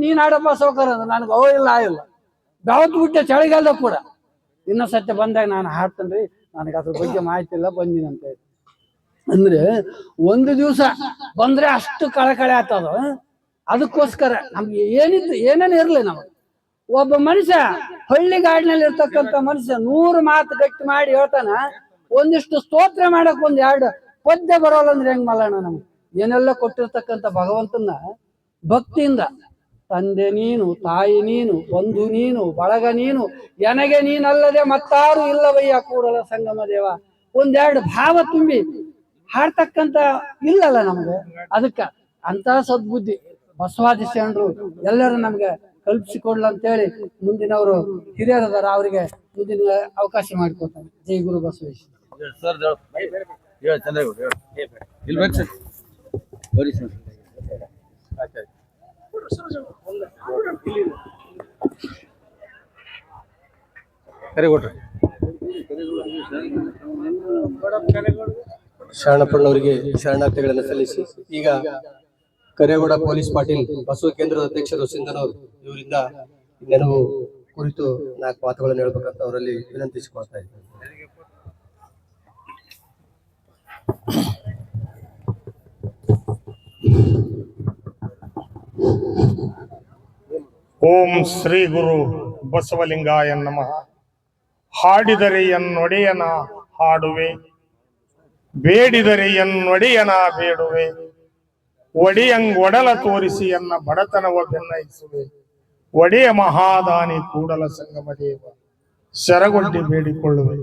ನೀನ್ ಆಡಪ್ಪ ಸಾವ್ಕಾರ ಅಂದ್ರು. ನನಗೆ ಇಲ್ಲ ಆಗಿಲ್ಲ, ಬೆವತ್ತು ಬಿಟ್ಟೆ ಚಳಿಗಾಲದಾಗ ಕೂಡ. ಇನ್ನೂ ಸತ್ಯ ಬಂದಾಗ ನಾನು ಹಾಡ್ತೇನ್ರಿ, ನನಗೆ ಅದ್ರ ಬಗ್ಗೆ ಮಾಹಿತಿ ಇಲ್ಲ, ಬಂದಿನಂತ ಹೇಳಿ. ಅಂದ್ರೆ ಒಂದು ದಿವಸ ಬಂದ್ರೆ ಅಷ್ಟು ಕಳಕಳೆ ಆಗ್ತದ. ಅದಕ್ಕೋಸ್ಕರ ನಮ್ಗೆ ಏನೇನು ಇರ್ಲಿ, ನಮಗೆ ಒಬ್ಬ ಮನುಷ್ಯ ಹಳ್ಳಿಗಾಡಿನಲ್ಲಿ ಇರ್ತಕ್ಕಂಥ ಮನುಷ್ಯ 100 ಮಾತು ಗಟ್ಟಿ ಮಾಡಿ ಹೇಳ್ತಾನ. ಒಂದಿಷ್ಟು ಸ್ತೋತ್ರ ಮಾಡಕ್ 1-2 ಪದ್ಯ ಬರೋಲ್ಲ ಅಂದ್ರೆ ಹೆಂಗ್ ಮಲ್ಲಣ್ಣ? ನಮ್ಗೆ ಏನೆಲ್ಲ ಕೊಟ್ಟಿರ್ತಕ್ಕಂಥ ಭಗವಂತನ ಭಕ್ತಿಯಿಂದ, ತಂದೆ ನೀನು, ತಾಯಿ ನೀನು, ಬಂಧು ನೀನು, ಬಳಗ ನೀನು, ನನಗೆ ನೀನಲ್ಲದೆ ಮತ್ತಾರು ಇಲ್ಲವಯ್ಯ ಕೂಡಲ ಸಂಗಮ ದೇವ, 1-2 ಭಾವ ತುಂಬಿ ಹಾಡ್ತಕ್ಕಂಥ ಇಲ್ಲಲ್ಲ ನಮ್ಗೆ. ಅದಕ್ಕ ಅಂತ ಸದ್ಬುದ್ಧಿ ಬಸವಾದಿ ಶರಣರು ಎಲ್ಲರೂ ನಮ್ಗೆ ಕಲ್ಪಿಸಿಕೊಡ್ಲ ಅಂತೇಳಿ ಮುಂದಿನವರು ಹಿರಿಯರದಾರ, ಅವರಿಗೆ ಮುಂದಿನ ಅವಕಾಶ ಮಾಡಿಕೊಡ್ತಾರೆ. ಜೈ ಗುರು ಬಸವೇಶ್. ಶರಣಪ್ಪನವರಿಗೆ ಶರಣಾರ್ಥಿಗಳನ್ನು ಸಲ್ಲಿಸಿ ಈಗ ಕರೇಗೌಡ ಪೊಲೀಸ್ ಪಾಟೀಲ್ ಬಸವ ಕೇಂದ್ರದ ಅಧ್ಯಕ್ಷರು ಸಿಂಧನವರು ಇವರಿಂದ ನೆನಪು ಕುರಿತು 4 ಮಾತುಗಳನ್ನು ಹೇಳ್ಬೇಕಂತ ಅವರಲ್ಲಿ ವಿನಂತಿಸಿಕೊಳ್ತಾ ಇದ್ದಾರೆ. ಓಂ ಶ್ರೀ ಗುರು ಬಸವಲಿಂಗಾಯ ನಮಃ. ಹಾಡಿದರೆ ಎನ್ನೊಡೆಯನ ಹಾಡುವೆ, ಬೇಡಿದರೆ ಎನ್ನೊಡೆಯನ ಬೇಡುವೆ, ಒಡೆಯಂಗ್ ಒಡಲ ತೋರಿಸಿ ಎನ್ನ ಬಡತನವ ಬೆನ್ನಯಿಸುವೆ. ಒಡೆಯ ಮಹಾದಾನಿ ಕೂಡಲ ಸಂಗಮ ದೇವ, ಶರಗೊಡ್ಡಿ ಬೇಡಿಕೊಳ್ಳುವೆ.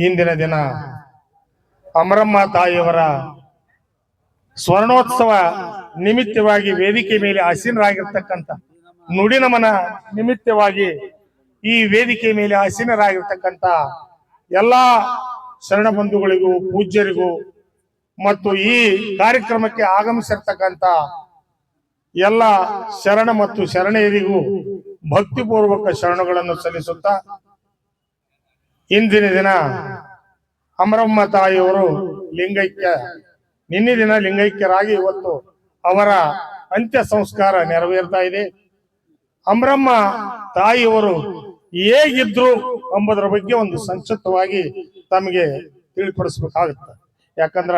ಇಂದಿನ ದಿನ ಅಮರಮ್ಮ ತಾಯಿಯವರ ಸ್ವರ್ಣೋತ್ಸವ ನಿಮಿತ್ತವಾಗಿ ವೇದಿಕೆ ಮೇಲೆ ಆಸೀನರಾಗಿರ್ತಕ್ಕಂಥ ನುಡಿನಮನ ನಿಮಿತ್ತವಾಗಿ ಈ ವೇದಿಕೆ ಮೇಲೆ ಆಸೀನರಾಗಿರ್ತಕ್ಕಂಥ ಎಲ್ಲಾ ಶರಣ ಬಂಧುಗಳಿಗೂ ಪೂಜ್ಯರಿಗೂ ಮತ್ತು ಈ ಕಾರ್ಯಕ್ರಮಕ್ಕೆ ಆಗಮಿಸಿರ್ತಕ್ಕಂಥ ಎಲ್ಲ ಶರಣ ಮತ್ತು ಶರಣೆಯರಿಗೂ ಭಕ್ತಿಪೂರ್ವಕ ಶರಣಗಳನ್ನು ಸಲ್ಲಿಸುತ್ತಾ, ಇಂದಿನ ದಿನ ಅಮರಮ್ಮ ತಾಯಿಯವರು ನಿನ್ನೆ ದಿನ ಲಿಂಗೈಕ್ಯರಾಗಿ ಇವತ್ತು ಅವರ ಅಂತ್ಯ ಸಂಸ್ಕಾರ ನೆರವೇರ್ತಾ ಇದೆ. ಅಮರಮ್ಮ ತಾಯಿಯವರು ಹೇಗಿದ್ರು ಎಂಬುದರ ಬಗ್ಗೆ ಒಂದು ಸಂಕ್ಷಿಪ್ತವಾಗಿ ತಮಗೆ ತಿಳಿಪಡಿಸ್ಬೇಕಾಗುತ್ತೆ. ಯಾಕಂದ್ರ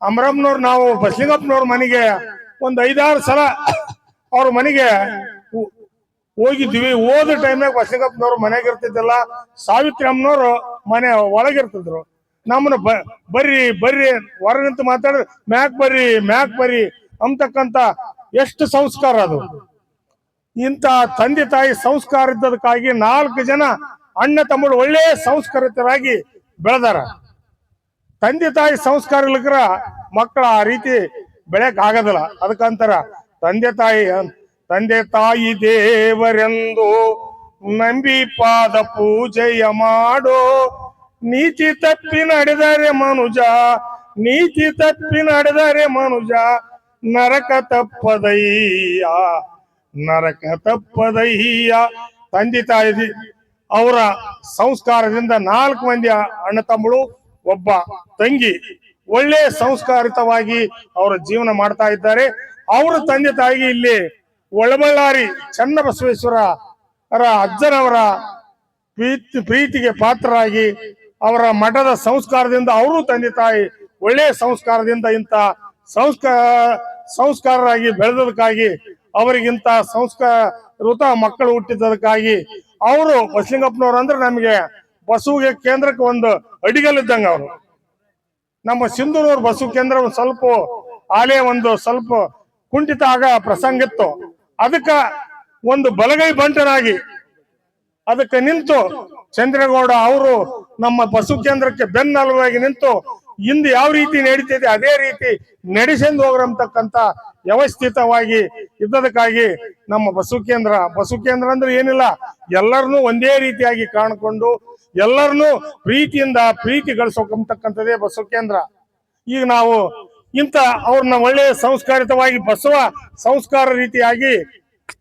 ಅಮರಮ್ಮನವ್ರು, ನಾವು ಬಸಲಿಂಗಪ್ಪನವ್ರ ಮನೆಗೆ ಒಂದು 5-6 ಸಲ ಅವ್ರ ಮನೆಗೆ ಹೋಗಿದ್ವಿ. ಹೋದ ಟೈಮ್ನಾಗ ಬಸಲಿಂಗಪ್ಪನವ್ರು ಮನೆಗೆ ಇರ್ತಿದ್ದಿಲ್ಲ, ಸಾವಿತ್ರಿ ಅಮ್ಮನವ್ರು ಮನೆ ಒಳಗಿರ್ತಿದ್ರು. ನಮ್ಮನ್ನ ಬರ್ರಿ ಬರ್ರಿ ಹೊರ ನಿಂತು ಮಾತಾಡಿದ್ರೆ ಮ್ಯಾಕ್ ಬರ್ರಿ ಅಂತಕ್ಕಂತ ಎಷ್ಟು ಸಂಸ್ಕಾರ ಅದು. ಇಂಥ ತಂದೆ ತಾಯಿ ಸಂಸ್ಕಾರ ಇದ್ದದಕ್ಕಾಗಿ 4 ಜನ ಅಣ್ಣ ತಮ್ಮಳು ಒಳ್ಳೆ ಸಂಸ್ಕರಿತರಾಗಿ ಬೆಳೆದಾರ. ತಂದೆ ತಾಯಿ ಸಂಸ್ಕಾರ ಇಲ್ಲಕ್ರ ಮಕ್ಕಳ ಆ ರೀತಿ ಬೆಳೆಯಕ್ ಆಗೋದಿಲ್ಲ. ಅದಕ್ಕಂತಾರ ತಂದೆ ತಾಯಿ ದೇವರೆಂದು ನಂಬಿ ಪಾದ ಪೂಜೆಯ ಮಾಡೋ, ನೀತಿ ತಪ್ಪಿ ನಡೆದರೆ ಮನುಜ ನರಕ ತಪ್ಪದಯ್ಯ. ತಂದೆ ತಾಯಿ ಅವರ ಸಂಸ್ಕಾರದಿಂದ 4 ಮಂದಿ ಅಣ್ಣ ತಮ್ಮಳು, ಒಬ್ಬ ತಂಗಿ ಒಳ್ಳೆ ಸಂಸ್ಕಾರಿತವಾಗಿ ಅವರ ಜೀವನ ಮಾಡ್ತಾ ಇದ್ದಾರೆ. ಅವರ ತಂದೆ ತಾಯಿಗೆ ಇಲ್ಲಿ ಒಳಬಳ್ಳಾರಿ ಚನ್ನಬಸವೇಶ್ವರ ಅಜ್ಜನವರ ಪ್ರೀತಿಗೆ ಪಾತ್ರರಾಗಿ ಅವರ ಮಠದ ಸಂಸ್ಕಾರದಿಂದ ಅವರು ತಂದೆ ತಾಯಿ ಒಳ್ಳೆ ಸಂಸ್ಕಾರದಿಂದ ಇಂಥ ಸಂಸ್ಕಾರರಾಗಿ ಬೆಳೆದದಕ್ಕಾಗಿ, ಅವರಿಗಿಂತ ಸಂಸ್ಕಾರಯುತ ಮಕ್ಕಳು ಹುಟ್ಟಿದ್ದಕ್ಕಾಗಿ ಅವರು ಬಸಲಿಂಗಪ್ಪನವ್ರು ಅಂದ್ರೆ ನಮಗೆ ಬಸವಿಗೆ ಕೇಂದ್ರಕ್ಕೆ ಒಂದು ಅಡಿಗಲ್ಲಿದ್ದಂಗ. ಅವರು ನಮ್ಮ ಸಿಂಧೂರೂರು ಬಸವ ಕೇಂದ್ರ ಒಂದು ಸ್ವಲ್ಪ ಆಲಯ ಒಂದು ಸ್ವಲ್ಪ ಕುಂಠಿತ ಆಗ ಪ್ರಸಂಗ ಇತ್ತು. ಅದಕ್ಕ ಒಂದು ಬಲಗೈ ಬಂಟನಾಗಿ ಅದಕ್ಕೆ ನಿಂತು ಚಂದ್ರೇಗೌಡ ಅವರು ನಮ್ಮ ಬಸವ ಕೇಂದ್ರಕ್ಕೆ ಬೆನ್ನೆಲುಬಾಗಿ ನಿಂತು ಇಂದು ಯಾವ ರೀತಿ ನಡೀತಿದೆ ಅದೇ ರೀತಿ ನಡೆಸೆಂದು ಹೋಗ್ರಂತಕ್ಕಂತ ವ್ಯವಸ್ಥಿತವಾಗಿ ಇದ್ದದಕ್ಕಾಗಿ ನಮ್ಮ ಬಸವ ಕೇಂದ್ರ ಅಂದ್ರೆ ಏನಿಲ್ಲ, ಎಲ್ಲರನ್ನೂ ಒಂದೇ ರೀತಿಯಾಗಿ ಕಾಣಿಕೊಂಡು ಎಲ್ಲರನ್ನೂ ಪ್ರೀತಿಯಿಂದ ಪ್ರೀತಿ ಗಳಿಸೋಕಂತಕ್ಕಂಥದ್ದೇ ಬಸವ ಕೇಂದ್ರ. ಈಗ ನಾವು ಇಂಥ ಅವ್ರನ್ನ ಒಳ್ಳೆ ಸಂಸ್ಕಾರಿತವಾಗಿ ಬಸವ ಸಂಸ್ಕಾರ ರೀತಿಯಾಗಿ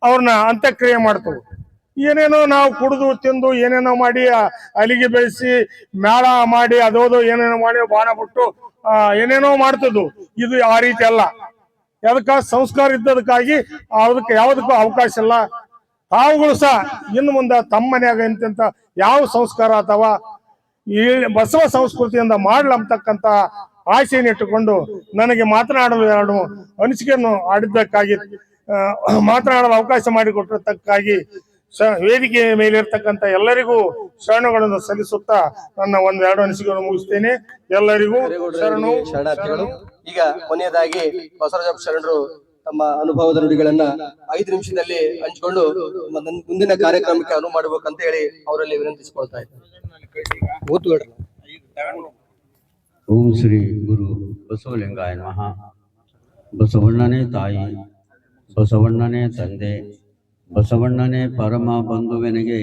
ಅವ್ರನ್ನ ಅಂತ್ಯಕ್ರಿಯೆ ಮಾಡ್ತೇವೆ. ಏನೇನೋ ನಾವು ಕುಡಿದು ತಿಂದು ಏನೇನೋ ಮಾಡಿ ಅಲಿಗೆ ಬೆಳೆಸಿ ಮೇಳ ಮಾಡಿ ಅದೋದು ಏನೇನೋ ಮಾಡಿ ಬಾಣ ಬಿಟ್ಟು ಏನೇನೋ ಮಾಡ್ತಿದ್ವು. ಇದು ಆ ರೀತಿ ಅಲ್ಲ. ಅದಕ್ಕ ಸಂಸ್ಕಾರ ಇದ್ದದಕ್ಕಾಗಿ ಅದಕ್ಕೆ ಯಾವುದಕ್ಕೂ ಅವಕಾಶ ಇಲ್ಲ. ತಾವುಗಳು ಸಹ ಇನ್ನು ಮುಂದೆ ತಮ್ಮ ಮನ್ಯಾಗ ಇಂತ ಯಾವ ಸಂಸ್ಕಾರ ಅಥವಾ ಈ ಬಸವ ಸಂಸ್ಕೃತಿಯಿಂದ ಮಾಡ್ಲಂತಕ್ಕಂತ ಆಸೆಯನ್ನು ಇಟ್ಟುಕೊಂಡು ನನಗೆ ಮಾತನಾಡಲು 2 ಅನಿಸಿಕೆಯನ್ನು ಆಡಿದ್ದಕ್ಕಾಗಿ ಮಾತನಾಡಲು ಅವಕಾಶ ಮಾಡಿಕೊಟ್ಟಿದ್ದಕ್ಕಾಗಿ ವೇದಿಕೆ ಮೇಲೆ ಇರ್ತಕ್ಕಂಥ ಎಲ್ಲರಿಗೂ ಶರಣಗಳನ್ನು ಸಲ್ಲಿಸುತ್ತಾ ನನ್ನ 1-2 ಅನಿಸಿಕೆಯನ್ನು ಮುಗಿಸ್ತೇನೆ. ಎಲ್ಲರಿಗೂ ಶರಣಾರ್ಥಿಗಳು. ಈಗ ಕೊನೆಯದಾಗಿ ಬಸವರಾಜ ಶರಣರು ತಮ್ಮ ಅನುಭವದ ನುಡಿಗಳನ್ನ 5 ನಿಮಿಷದಲ್ಲಿ ಹಂಚಿಕೊಂಡು ಮುಂದಿನ ಕಾರ್ಯಕ್ರಮಕ್ಕೆ ಅನುವು ಮಾಡಬೇಕಂತ ಹೇಳಿ ಅವರಲ್ಲಿ ವಿನಂತಿಸಿಕೊಳ್ತಾ ಇದ್ದಾರೆ. ಓಂ ಶ್ರೀ ಗುರು ಬಸವಲಿಂಗಾಯ ನಮಃ. ಬಸವಣ್ಣನೇ ತಾಯಿ, ಬಸವಣ್ಣನೇ ತಂದೆ, ಬಸವಣ್ಣನೇ ಪರಮ ಬಂಧುವೆನಗೆ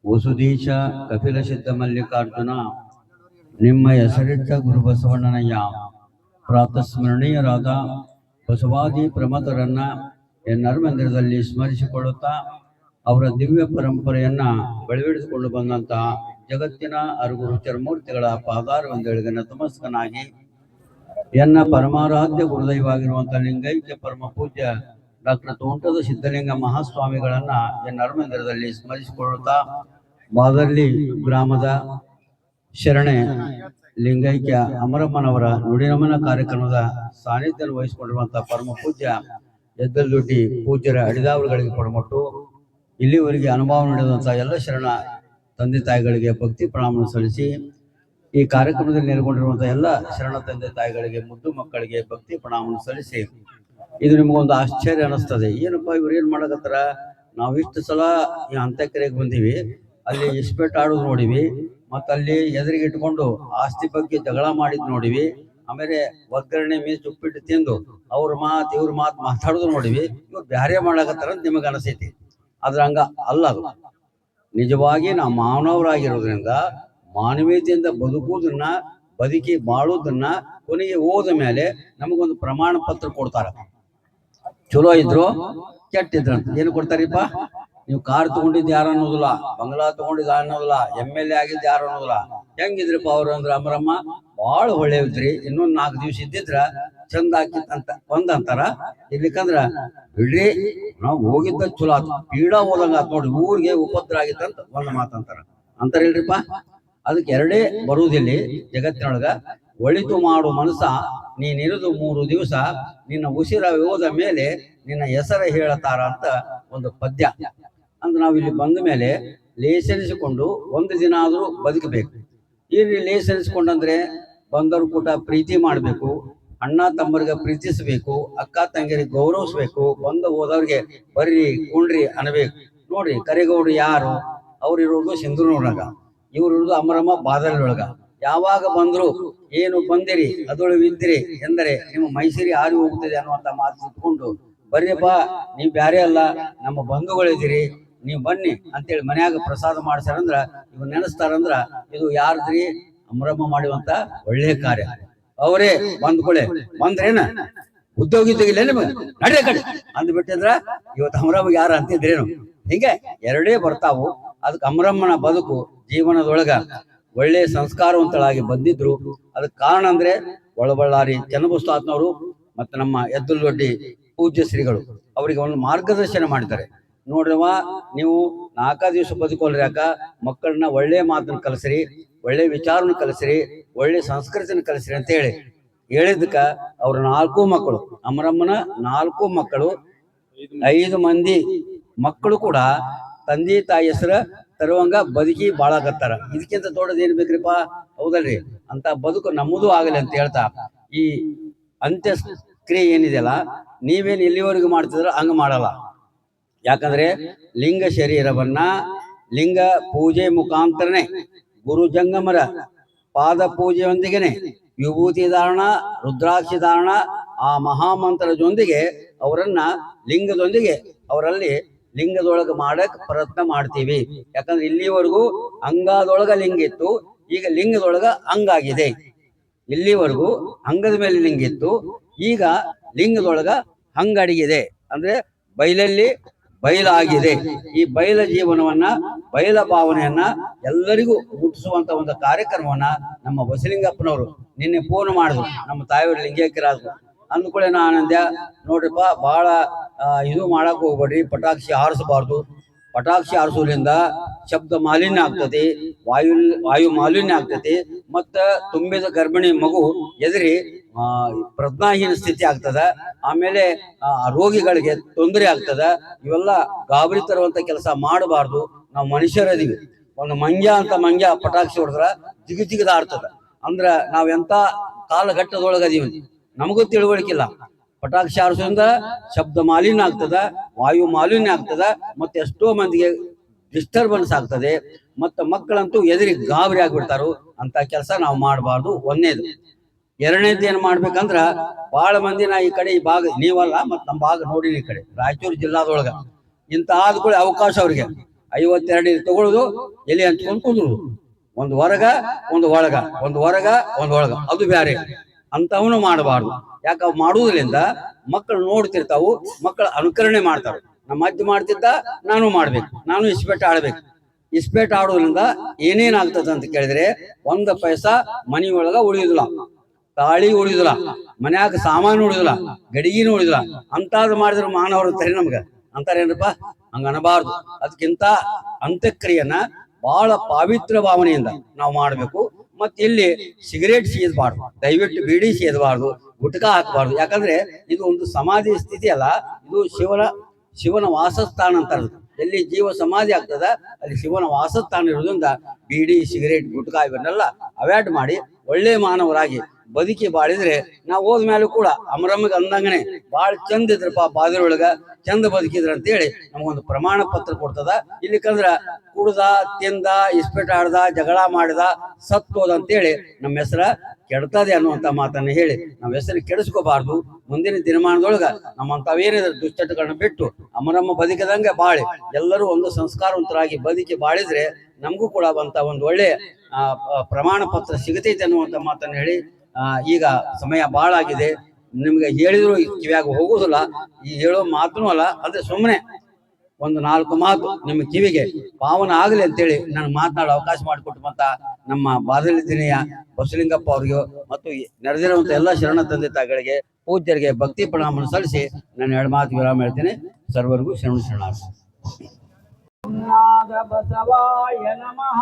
ವಸುದೀಶ ಕಪಿಲ ಸಿದ್ಧ ಮಲ್ಲಿಕಾರ್ಜುನ. ನಿಮ್ಮ ಹೆಸರಿಟ್ಟ ಗುರು ಬಸವಣ್ಣನಯ್ಯ ಪ್ರಾತಸ್ಮರಣೀಯರಾದ ಬಸವಾದಿ ಪ್ರಮಥರನ್ನ ಎನ್ನರ್ಮಂದಿರದಲ್ಲಿ ಸ್ಮರಿಸಿಕೊಳ್ಳುತ್ತಾ ಅವರ ದಿವ್ಯ ಪರಂಪರೆಯನ್ನ ಬೆಳೆಬಿಡಿಸಿಕೊಂಡು ಬಂದಂತಹ ಜಗತ್ತಿನ ಅರುಗುರು ಚರಮೂರ್ತಿಗಳ ಪಾದಾರವೆಂದೇಳಿಗೆ ನತಮಸ್ತಕನಾಗಿ ಎನ್ನ ಪರಮಾರಾಧ್ಯ ಗುರುದೈವಾಗಿರುವಂತಹ ಲಿಂಗೈಕ್ಯ ಪರಮ ಪೂಜ್ಯ ಡಾಕ್ಟರ್ ತೋಂಟದ ಸಿದ್ಧಲಿಂಗ ಮಹಾಸ್ವಾಮಿಗಳನ್ನ ಎನ್ನರ್ಮಂದಿರದಲ್ಲಿ ಸ್ಮರಿಸಿಕೊಳ್ಳುತ್ತಾ ಬಾದರ್ಲಿ ಗ್ರಾಮದ ಶರಣೆ ಲಿಂಗೈಕ್ಯ ಅಮರಮ್ಮನವರ ನುಡಿನಮನ ಕಾರ್ಯಕ್ರಮದ ಸಾನ್ನಿಧ್ಯ ವಹಿಸಿಕೊಂಡಿರುವಂತಹ ಪರಮ ಪೂಜ್ಯ ಎದ್ದಲ್ದೊಡ್ಡಿ ಪೂಜ್ಯರ ಅಡಿದಾವರುಗಳಿಗೆ ಕೊಡಮಟ್ಟು ಇಲ್ಲಿವರೆಗೆ ಅನುಭವ ನೀಡಿದಂತಹ ಎಲ್ಲ ಶರಣ ತಂದೆ ತಾಯಿಗಳಿಗೆ ಭಕ್ತಿ ಪ್ರಣಾಮ ಸಲ್ಲಿಸಿ ಈ ಕಾರ್ಯಕ್ರಮದಲ್ಲಿ ನೆಲೆಗೊಂಡಿರುವಂತಹ ಎಲ್ಲ ಶರಣ ತಂದೆ ತಾಯಿಗಳಿಗೆ, ಮುದ್ದು ಮಕ್ಕಳಿಗೆ ಭಕ್ತಿ ಪ್ರಣಾಮವನ್ನು ಸಲ್ಲಿಸಿ, ಇದು ನಿಮಗೊಂದು ಆಶ್ಚರ್ಯ ಅನಿಸ್ತದೆ. ಏನಪ್ಪಾ ಇವ್ರು ಏನ್ ಮಾಡಕತ್ತಾರ, ನಾವು ಇಷ್ಟು ಸಲ ಈ ಅಂತ್ಯಕ್ರಿಯೆಗೆ ಬಂದೀವಿ, ಅಲ್ಲಿ ಇಸ್ಪೇಟ್ ಆಡೋದು ನೋಡಿವಿ, ಮತ್ತ ಅಲ್ಲಿ ಎದುರಿಗೆ ಇಟ್ಕೊಂಡು ಆಸ್ತಿ ಬಗ್ಗೆ ಜಗಳ ಮಾಡಿದ್ ನೋಡಿವಿ, ಆಮೇಲೆ ಒಗ್ಗರಣೆ ಮೀಸ್ ಉಪ್ಪಿಟ್ಟು ತಿಂದು ಅವ್ರ ಮಾತು ಇವ್ರ ಮಾತು ಮಾತಾಡೋದು ನೋಡಿವಿ. ಇವ್ರು ಬ್ಯಾರೆ ಮಾಡಕತ್ತಾರ ಅಂತ ನಿಮಗ ಅನಿಸೈತಿ. ಆದ್ರ ಹಂಗ ಅಲ್ಲ. ಅದು ನಿಜವಾಗಿ ನಾವು ಮಾನವರಾಗಿರೋದ್ರಿಂದ ಮಾನವೀಯತೆಯಿಂದ ಬದುಕುವುದನ್ನ, ಬದುಕಿ ಬಾಳುವುದನ್ನ ಕೊನೆಗೆ ಹೋದ ಮೇಲೆ ನಮಗೊಂದು ಪ್ರಮಾಣ ಪತ್ರ ಕೊಡ್ತಾರ. ಚಲೋ ಇದ್ರು ಕೆಟ್ಟಿದ್ರು ಅಂತ ಏನು ಕೊಡ್ತಾರಿಪ್ಪ, ನೀವು ಕಾರ್ ತಗೊಂಡಿದ್ದು ಯಾರು ಅನ್ನೋದಿಲ್ಲ, ಬಂಗ್ಲಾ ತಗೊಂಡಿದ್ದು ಅನ್ನೋದಿಲ್ಲ, MLA ಆಗಿದ್ದು ಯಾರು ಅನ್ನೋದಿಲ್ಲ. ಹೆಂಗಿದ್ರಿಪ್ಪ ಅವ್ರು ಅಂದ್ರ, ಅಮರಮ್ಮ ಬಾಳ ಒಳ್ಳೆಯದ್ರಿ, ಇನ್ನೊಂದ್ 4 ದಿವ್ಸ ಇದ್ದಿದ್ರ ಚಂದ ಆಕಿತ್ತಂತ ಒಂದಂತಾರ. ಇರ್ಲಿಕ್ಕಂದ್ರ ಬಿಡ್ರಿ ನಾವು ಹೋಗಿದ್ದ ಚಲೋ ಆತ, ಪೀಡ ಹೋದಂಗ ಆತ್ ನೋಡ್ರಿ, ಊರಿಗೆ ಉಪದ್ರ ಆಗಿತ್ತಂತ ಒಂದ್ ಮಾತಂತಾರ. ಅಂತಾರ ಇಲ್ರಿಪ್ಪ. ಅದಕ್ಕೆ ಎರಡೇ ಬರುವುದಿಲ್ಲ ಜಗತ್ತಿನೊಳಗ. ಒಳಿತು ಮಾಡು ಮನಸ ನೀನಿರುದು 3 ದಿವಸ, ನಿನ್ನ ಉಸಿರ ಹೋದ ಮೇಲೆ ನಿನ್ನ ಹೆಸರ ಹೇಳತಾರ ಅಂತ ಒಂದು ಪದ್ಯ. ಅಂದ್ರೆ ನಾವು ಇಲ್ಲಿ ಬಂದ ಮೇಲೆ ಲೇಸನಿಸಿಕೊಂಡು 1 ದಿನ ಆದ್ರೂ ಬದುಕಬೇಕು. ಇಲ್ಲಿ ಲೇಸನಿಸ್ಕೊಂಡಂದ್ರೆ ಬಂದವ್ರ ಕೂಟ ಪ್ರೀತಿ ಮಾಡ್ಬೇಕು, ಅಣ್ಣ ತಮ್ಮರಿಗೆ ಪ್ರೀತಿಸ್ಬೇಕು, ಅಕ್ಕ ತಂಗಿಯರಿಗೆ ಗೌರವಿಸ್ಬೇಕು, ಬಂದು ಹೋದವ್ರಿಗೆ ಬರ್ರಿ ಕುಂಡ್ರಿ ಅನ್ಬೇಕು. ನೋಡ್ರಿ ಕರಿಗೌಡ್ರು ಯಾರು, ಅವ್ರು ಇರೋದು ಸಿಂಧೂರಿನೊಳಗ, ಇವ್ರು ಇರೋದು ಅಮರಮ್ಮ ಬಾದಲಿನೊಳಗ. ಯಾವಾಗ ಬಂದ್ರು ಏನು ಬಂದಿರಿ ಅದೊಳಗೆ ಇದ್ದಿರಿ ಎಂದರೆ ನಿಮ್ಮ ಮೈಸೂರಿ ಆರಿ ಹೋಗ್ತದೆ ಅನ್ನುವಂತ ಮಾತು ಇಟ್ಕೊಂಡು, ಬರ್ರಿಪ್ಪ ನೀವ್ ಬ್ಯಾರೆ ಅಲ್ಲ, ನಮ್ಮ ಬಂಧುಗಳಿದ್ದೀರಿ, ನೀವ್ ಬನ್ನಿ ಅಂತೇಳಿ ಮನ್ಯಾಗ ಪ್ರಸಾದ ಮಾಡ್ಸಾರಂದ್ರ ಇವ್ ನೆನೆಸ್ತಾರಂದ್ರ ಇದು ಯಾರ್ದ್ರಿ, ಅಮರಮ್ಮ ಮಾಡುವಂತ ಒಳ್ಳೆ ಕಾರ್ಯ. ಅವರೇ ಬಂದ್ಕೊಳೆ ಬಂದ್ರೇನ ಉದ್ಯೋಗ ತೆಗಿಲ್ಲ ನಿಮಗೆ ನಡೆ ಕಡೆ ಅಂದ್ಬಿಟ್ಟಿದ್ರ ಇವತ್ತು ಅಮರಮ್ಮ ಯಾರ ಅಂತಿದ್ರೇನು. ಹಿಂಗೆ ಎರಡೇ ಬರ್ತಾವು. ಅದಕ್ಕೆ ಅಮರಮ್ಮನ ಬದುಕು ಜೀವನದೊಳಗ ಒಳ್ಳೆ ಸಂಸ್ಕಾರವಂತಳಾಗಿ ಬಂದಿದ್ರು. ಅದಕ್ಕೆ ಕಾರಣ ಅಂದ್ರೆ ಒಳಬಳ್ಳಾರಿ ಚನ್ನಬಸವಣ್ಣನವರು ಮತ್ತು ನಮ್ಮ ಎದ್ದುಲದೊಡ್ಡಿ ಪೂಜ್ಯ ಶ್ರೀಗಳು ಅವರಿಗೆ ಒಂದು ಮಾರ್ಗದರ್ಶನ ಮಾಡಿದ್ದಾರೆ. ನೋಡ್ರವ, ನೀವು 4 ದಿವಸ ಬದುಕೋಲ್ರಿ ಯಾಕ, ಮಕ್ಕಳನ್ನ ಒಳ್ಳೆ ಮಾತನ್ನ ಕಲಿಸ್ರಿ, ಒಳ್ಳೆ ವಿಚಾರನ ಕಲಿಸ್ರಿ, ಒಳ್ಳೆ ಸಂಸ್ಕೃತಿನ ಕಲಿಸ್ರಿ ಅಂತ ಹೇಳಿದ್ದಕ್ಕ ಅವ್ರ 4 ಮಕ್ಕಳು, ಅಮರಮ್ಮನ 4 ಮಕ್ಕಳು, 5 ಮಂದಿ ಮಕ್ಕಳು ಕೂಡ ತಂದೆ ತಾಯಿ ಹೆಸರ ತರುವಂಗ ಬದುಕಿ ಬಾಳಾಕತ್ತಾರ. ಇದಕ್ಕಿಂತ ದೊಡ್ಡದು ಏನ್ ಬೇಕ್ರಿಪ್ಪ, ಹೌದಲ್ರಿ? ಅಂತ ಬದುಕು ನಮ್ಮದು ಆಗಲಿ ಅಂತ ಹೇಳ್ತಾ, ಈ ಅಂತ್ಯಕ್ರಿಯೆ ಏನಿದೆಯಲ್ಲ, ನೀವೇನು ಇಲ್ಲಿವರೆಗೂ ಮಾಡ್ತಿದ್ರ ಹಂಗ ಮಾಡಲ್ಲ. ಯಾಕಂದ್ರೆ ಲಿಂಗ ಶರೀರವನ್ನ ಲಿಂಗ ಪೂಜೆ ಮುಖಾಂತರನೇ, ಗುರು ಜಂಗಮರ ಪಾದ ಪೂಜೆಯೊಂದಿಗೆನೆ ವಿಭೂತಿ ಧಾರಣ, ರುದ್ರಾಕ್ಷಿ ಧಾರಣ, ಆ ಮಹಾಮಂತ್ರದೊಂದಿಗೆ ಅವರನ್ನ ಲಿಂಗದೊಂದಿಗೆ ಅವರಲ್ಲಿ ಲಿಂಗದೊಳಗೆ ಮಾಡಕ್ ಪ್ರಯತ್ನ ಮಾಡ್ತೀವಿ. ಯಾಕಂದ್ರೆ ಇಲ್ಲಿವರೆಗೂ ಅಂಗದೊಳಗ ಲಿಂಗ ಇತ್ತು, ಈಗ ಲಿಂಗದೊಳಗ ಅಂಗಾಗಿದೆ. ಇಲ್ಲಿವರೆಗೂ ಅಂಗದ ಮೇಲೆ ಲಿಂಗ ಇತ್ತು, ಈಗ ಲಿಂಗದೊಳಗ ಹಂಗಡಿಗಿದೆ. ಅಂದ್ರೆ ಬಯಲಲ್ಲಿ ಬಯಲಾಗಿದೆ. ಈ ಬಯಲ ಜೀವನವನ್ನ, ಬಯಲ ಭಾವನೆಯನ್ನ ಎಲ್ಲರಿಗೂ ಮುಟ್ಟಿಸುವಂತ ಒಂದು ಕಾರ್ಯಕ್ರಮವನ್ನ ನಮ್ಮ ಬಸಲಿಂಗಪ್ಪನವರು ನಿನ್ನೆ ಫೋನ್ ಮಾಡಿದ್ರು. ನಮ್ಮ ತಾಯಿಯವರು ಲಿಂಗೈಕ್ಯರಾದ್ರು ಅಂದ್ಕೂಳೆ ನಾನಂದ್ಯ, ನೋಡ್ರಿಪ್ಪ ಬಹಳ ಇದು ಮಾಡಕ್ ಹೋಗ್ಬೇಡ್ರಿ, ಪಟಾಕ್ಷಿ ಹಾರಿಸಬಾರ್ದು. ಪಟಾಕ್ಷಿ ಹಾರಿಸೋದ್ರಿಂದ ಶಬ್ದ ಮಾಲಿನ್ಯ ಆಗ್ತದೆ, ವಾಯು ಮಾಲಿನ್ಯ ಆಗ್ತದೆ, ಮತ್ತ ತುಂಬಿದ ಗರ್ಭಿಣಿ ಮಗು ಎದುರಿ ಪ್ರಜ್ಞಾಹೀನ ಸ್ಥಿತಿ ಆಗ್ತದ. ಆಮೇಲೆ ರೋಗಿಗಳಿಗೆ ತೊಂದರೆ ಆಗ್ತದ. ಇವೆಲ್ಲ ಗಾಬರಿ ತರುವಂತ ಕೆಲಸ ಮಾಡಬಾರ್ದು. ನಾವು ಮನುಷ್ಯರದೀವಿ. ಒಂದು ಮಂಗ್ಯ ಪಟಾಕ್ಷಿ ಹೊಡೆದ್ರ ಜಿಗಿಜಿಗಿದ ಆಡ್ತದ. ಅಂದ್ರ ನಾವ್ ಎಂತ ಕಾಲಘಟ್ಟದೊಳಗದೀವಿ ನಮಗೂ ತಿಳುವಳಿಕಿಲ್ಲ. ಪಟಾಕ್ಷಿ ಹಾರಿಸೋದ್ರಿಂದ ಶಬ್ದ ಮಾಲಿನ್ಯ ಆಗ್ತದ, ವಾಯು ಮಾಲಿನ್ಯ ಆಗ್ತದ, ಮತ್ತೆ ಎಷ್ಟೋ ಮಂದಿಗೆ ಡಿಸ್ಟರ್ಬೆನ್ಸ್ ಆಗ್ತದೆ. ಮತ್ತ ಮಕ್ಕಳಂತೂ ಎದುರಿಗೆ ಗಾಬರಿ ಆಗ್ಬಿಡ್ತಾರು. ಅಂತ ಕೆಲಸ ನಾವು ಮಾಡಬಾರ್ದು. ಒಂದನೇದು. ಎರಡನೇದು ಏನ್ ಮಾಡ್ಬೇಕಂದ್ರ, ಬಹಳ ಮಂದಿ ನಾ ಈ ಕಡೆ ಈ ಭಾಗ ನೀವಲ್ಲ, ಮತ್ ನಮ್ಮ ಭಾಗ ನೋಡಿ ಈ ಕಡೆ ರಾಯಚೂರು ಜಿಲ್ಲಾದೊಳಗ ಇಂತ ಆದ್ಕೊಳ್ಳಿ ಅವಕಾಶ ಅವ್ರಿಗೆ 52 ತಗೊಳುದು, ಎಲ್ಲಿ ಹಂಚ್ಕೊಂಡು ಕುಂದ್ರು, ಒಂದು ಹೊರಗ ಒಂದು ಒಳಗ, ಒಂದು ಹೊರಗ ಒಂದು ಒಳಗ, ಅದು ಬ್ಯಾರೆ ಅಂತವನು ಮಾಡಬಾರ್ದು. ಯಾಕ ಮಾಡುವುದರಿಂದ ಮಕ್ಕಳು ನೋಡ್ತಿರ್ತಾವು, ಮಕ್ಕಳು ಅನುಕರಣೆ ಮಾಡ್ತಾವೆ. ನಮ್ಮ ಅಜ್ಜಿ ಮಾಡ್ತಿದ್ದ ನಾನು ಮಾಡ್ಬೇಕು, ನಾನು ಇಸ್ಪೇಟ್ ಆಡ್ಬೇಕು. ಇಸ್ಪೇಟ್ ಆಡೋದ್ರಿಂದ ಏನೇನಾಗ್ತದೆ ಅಂತ ಕೇಳಿದ್ರೆ, 1 ಪೈಸಾ ಮನೆಯೊಳಗ ಉಳಿಯುದಿಲ್ಲ, ತಾಳಿ ಉಳಿಯುದಿಲ್ಲ, ಮನ್ಯಾಗ ಸಾಮಾನು ಉಳಿಯುದಿಲ್ಲ, ಗಡಿಗಿನೂ ಉಳಿಯುದಿಲ್ಲ. ಅಂತಾದ್ರು ಮಾಡಿದ್ರು ಮಾನವರು ಅಂತಾರೆ ನಮ್ಗ. ಅಂತಾರೇನ್ರಪ್ಪ, ಹಂಗ ಅನ್ನಬಾರ್ದು. ಅದಕ್ಕಿಂತ ಅಂತ್ಯಕ್ರಿಯೆಯನ್ನ ಬಹಳ ಪವಿತ್ರ ಭಾವನೆಯಿಂದ ನಾವು ಮಾಡ್ಬೇಕು. ಮತ್ತೆ ಇಲ್ಲಿ ಸಿಗರೇಟ್ ಸೇದಬಾರ್ದು, ದಯವಿಟ್ಟು ಬೀಡಿ ಸೇದಬಾರ್ದು, ಗುಟ್ಕಾ ಹಾಕಬಾರ್ದು. ಯಾಕಂದ್ರೆ ಇದು ಒಂದು ಸಮಾಧಿ ಸ್ಥಿತಿ ಅಲ್ಲ, ಇದು ಶಿವನ ವಾಸಸ್ಥಾನ ಅಂತಾರೆ. ಎಲ್ಲಿ ಜೀವ ಸಮಾಧಿ ಆಗ್ತದ ಅಲ್ಲಿ ಶಿವನ ವಾಸಸ್ಥಾನ ಇರೋದ್ರಿಂದ ಬೀಡಿ ಸಿಗರೇಟ್ ಗುಟ್ಕಾ ಇವನ್ನೆಲ್ಲ ಅವಾಯ್ಡ್ ಮಾಡಿ ಒಳ್ಳೆ ಮಾನವರಾಗಿ ಬದುಕಿ ಬಾಳಿದ್ರೆ ನಾವು ಹೋದ್ಮೇಲೂ ಕೂಡ ಅಮರಮ್ಮಗೆ ಅಂದಂಗನೆ ಬಾಳ್ ಚಂದ ಇದ್ರಪ್ಪ ಬಾದ್ರೊಳಗ ಚಂದ ಬದುಕಿದ್ರ ಅಂತೇಳಿ ನಮಗೊಂದು ಪ್ರಮಾಣ ಪತ್ರ ಕೊಡ್ತದ. ಇಲ್ಲಿಕಂದ್ರ ಕುಡ್ದ ತಿಂದ ಇಸ್ಪೆಟ್ ಆಡ್ದ ಜಗಳ ಮಾಡಿದ ಸತ್ತೋದ ಅಂತೇಳಿ ನಮ್ಮ ಹೆಸರ ಕೆಡ್ತದೆ ಅನ್ನುವಂತ ಮಾತನ್ನ ಹೇಳಿ ನಾವ್ ಹೆಸರು ಕೆಡಿಸ್ಕೋಬಾರ್ದು. ಮುಂದಿನ ದಿನಮಾನದೊಳಗ ನಮ್ಮಂತಾವೇನಿದ್ರೆ ದುಶ್ಚಟಗಳನ್ನ ಬಿಟ್ಟು ಅಮರಮ್ಮ ಬದುಕದಂಗೆ ಬಾಳಿ ಎಲ್ಲರೂ ಒಂದು ಸಂಸ್ಕಾರವಂತರಾಗಿ ಬದುಕಿ ಬಾಳಿದ್ರೆ ನಮಗೂ ಕೂಡ ಒಂದು ಒಳ್ಳೆ ಪ್ರಮಾಣ ಪತ್ರ ಸಿಗತೈತೆ ಅನ್ನುವಂತ ಮಾತನ್ನ ಹೇಳಿ ಈಗ ಸಮಯ ಬಾಳ ಆಗಿದೆ. ನಿಮ್ಗೆ ಹೇಳಿದ್ರು ಕಿವಿಯಾಗ ಹೋಗುದಿಲ್ಲ, ಈ ಹೇಳೋ ಮಾತನೂ ಅಲ್ಲ, ಅಂದ್ರೆ ಸುಮ್ಮನೆ ಒಂದು 4 ಮಾತು ನಿಮ್ಮ ಕಿವಿಗೆ ಪಾವನ ಆಗಲಿ ಅಂತೇಳಿ ನಾನು ಮಾತನಾಡೋ ಅವಕಾಶ ಮಾಡಿಕೊಟ್ಟು ಮತ್ತ ನಮ್ಮ ಬಾದಲಿ ದಿನೆಯ ಬಸಲಿಂಗಪ್ಪ ಅವ್ರಿಗೂ ಮತ್ತು ನೆರೆದಿರುವಂತ ಎಲ್ಲ ಶರಣ ತಂದೆ ತಾಯಿಗಳಿಗೆ ಪೂಜ್ಯರಿಗೆ ಭಕ್ತಿ ಪ್ರಣಾಮ ಸಲ್ಲಿಸಿ ನಾನು 2 ಮಾತು ವಿರಾಮ ಹೇಳ್ತೇನೆ. ಸರ್ವರಿಗೂ ಶರಣಾರ್ಥಿ. ಬಸವಾಯ ನಮಃ.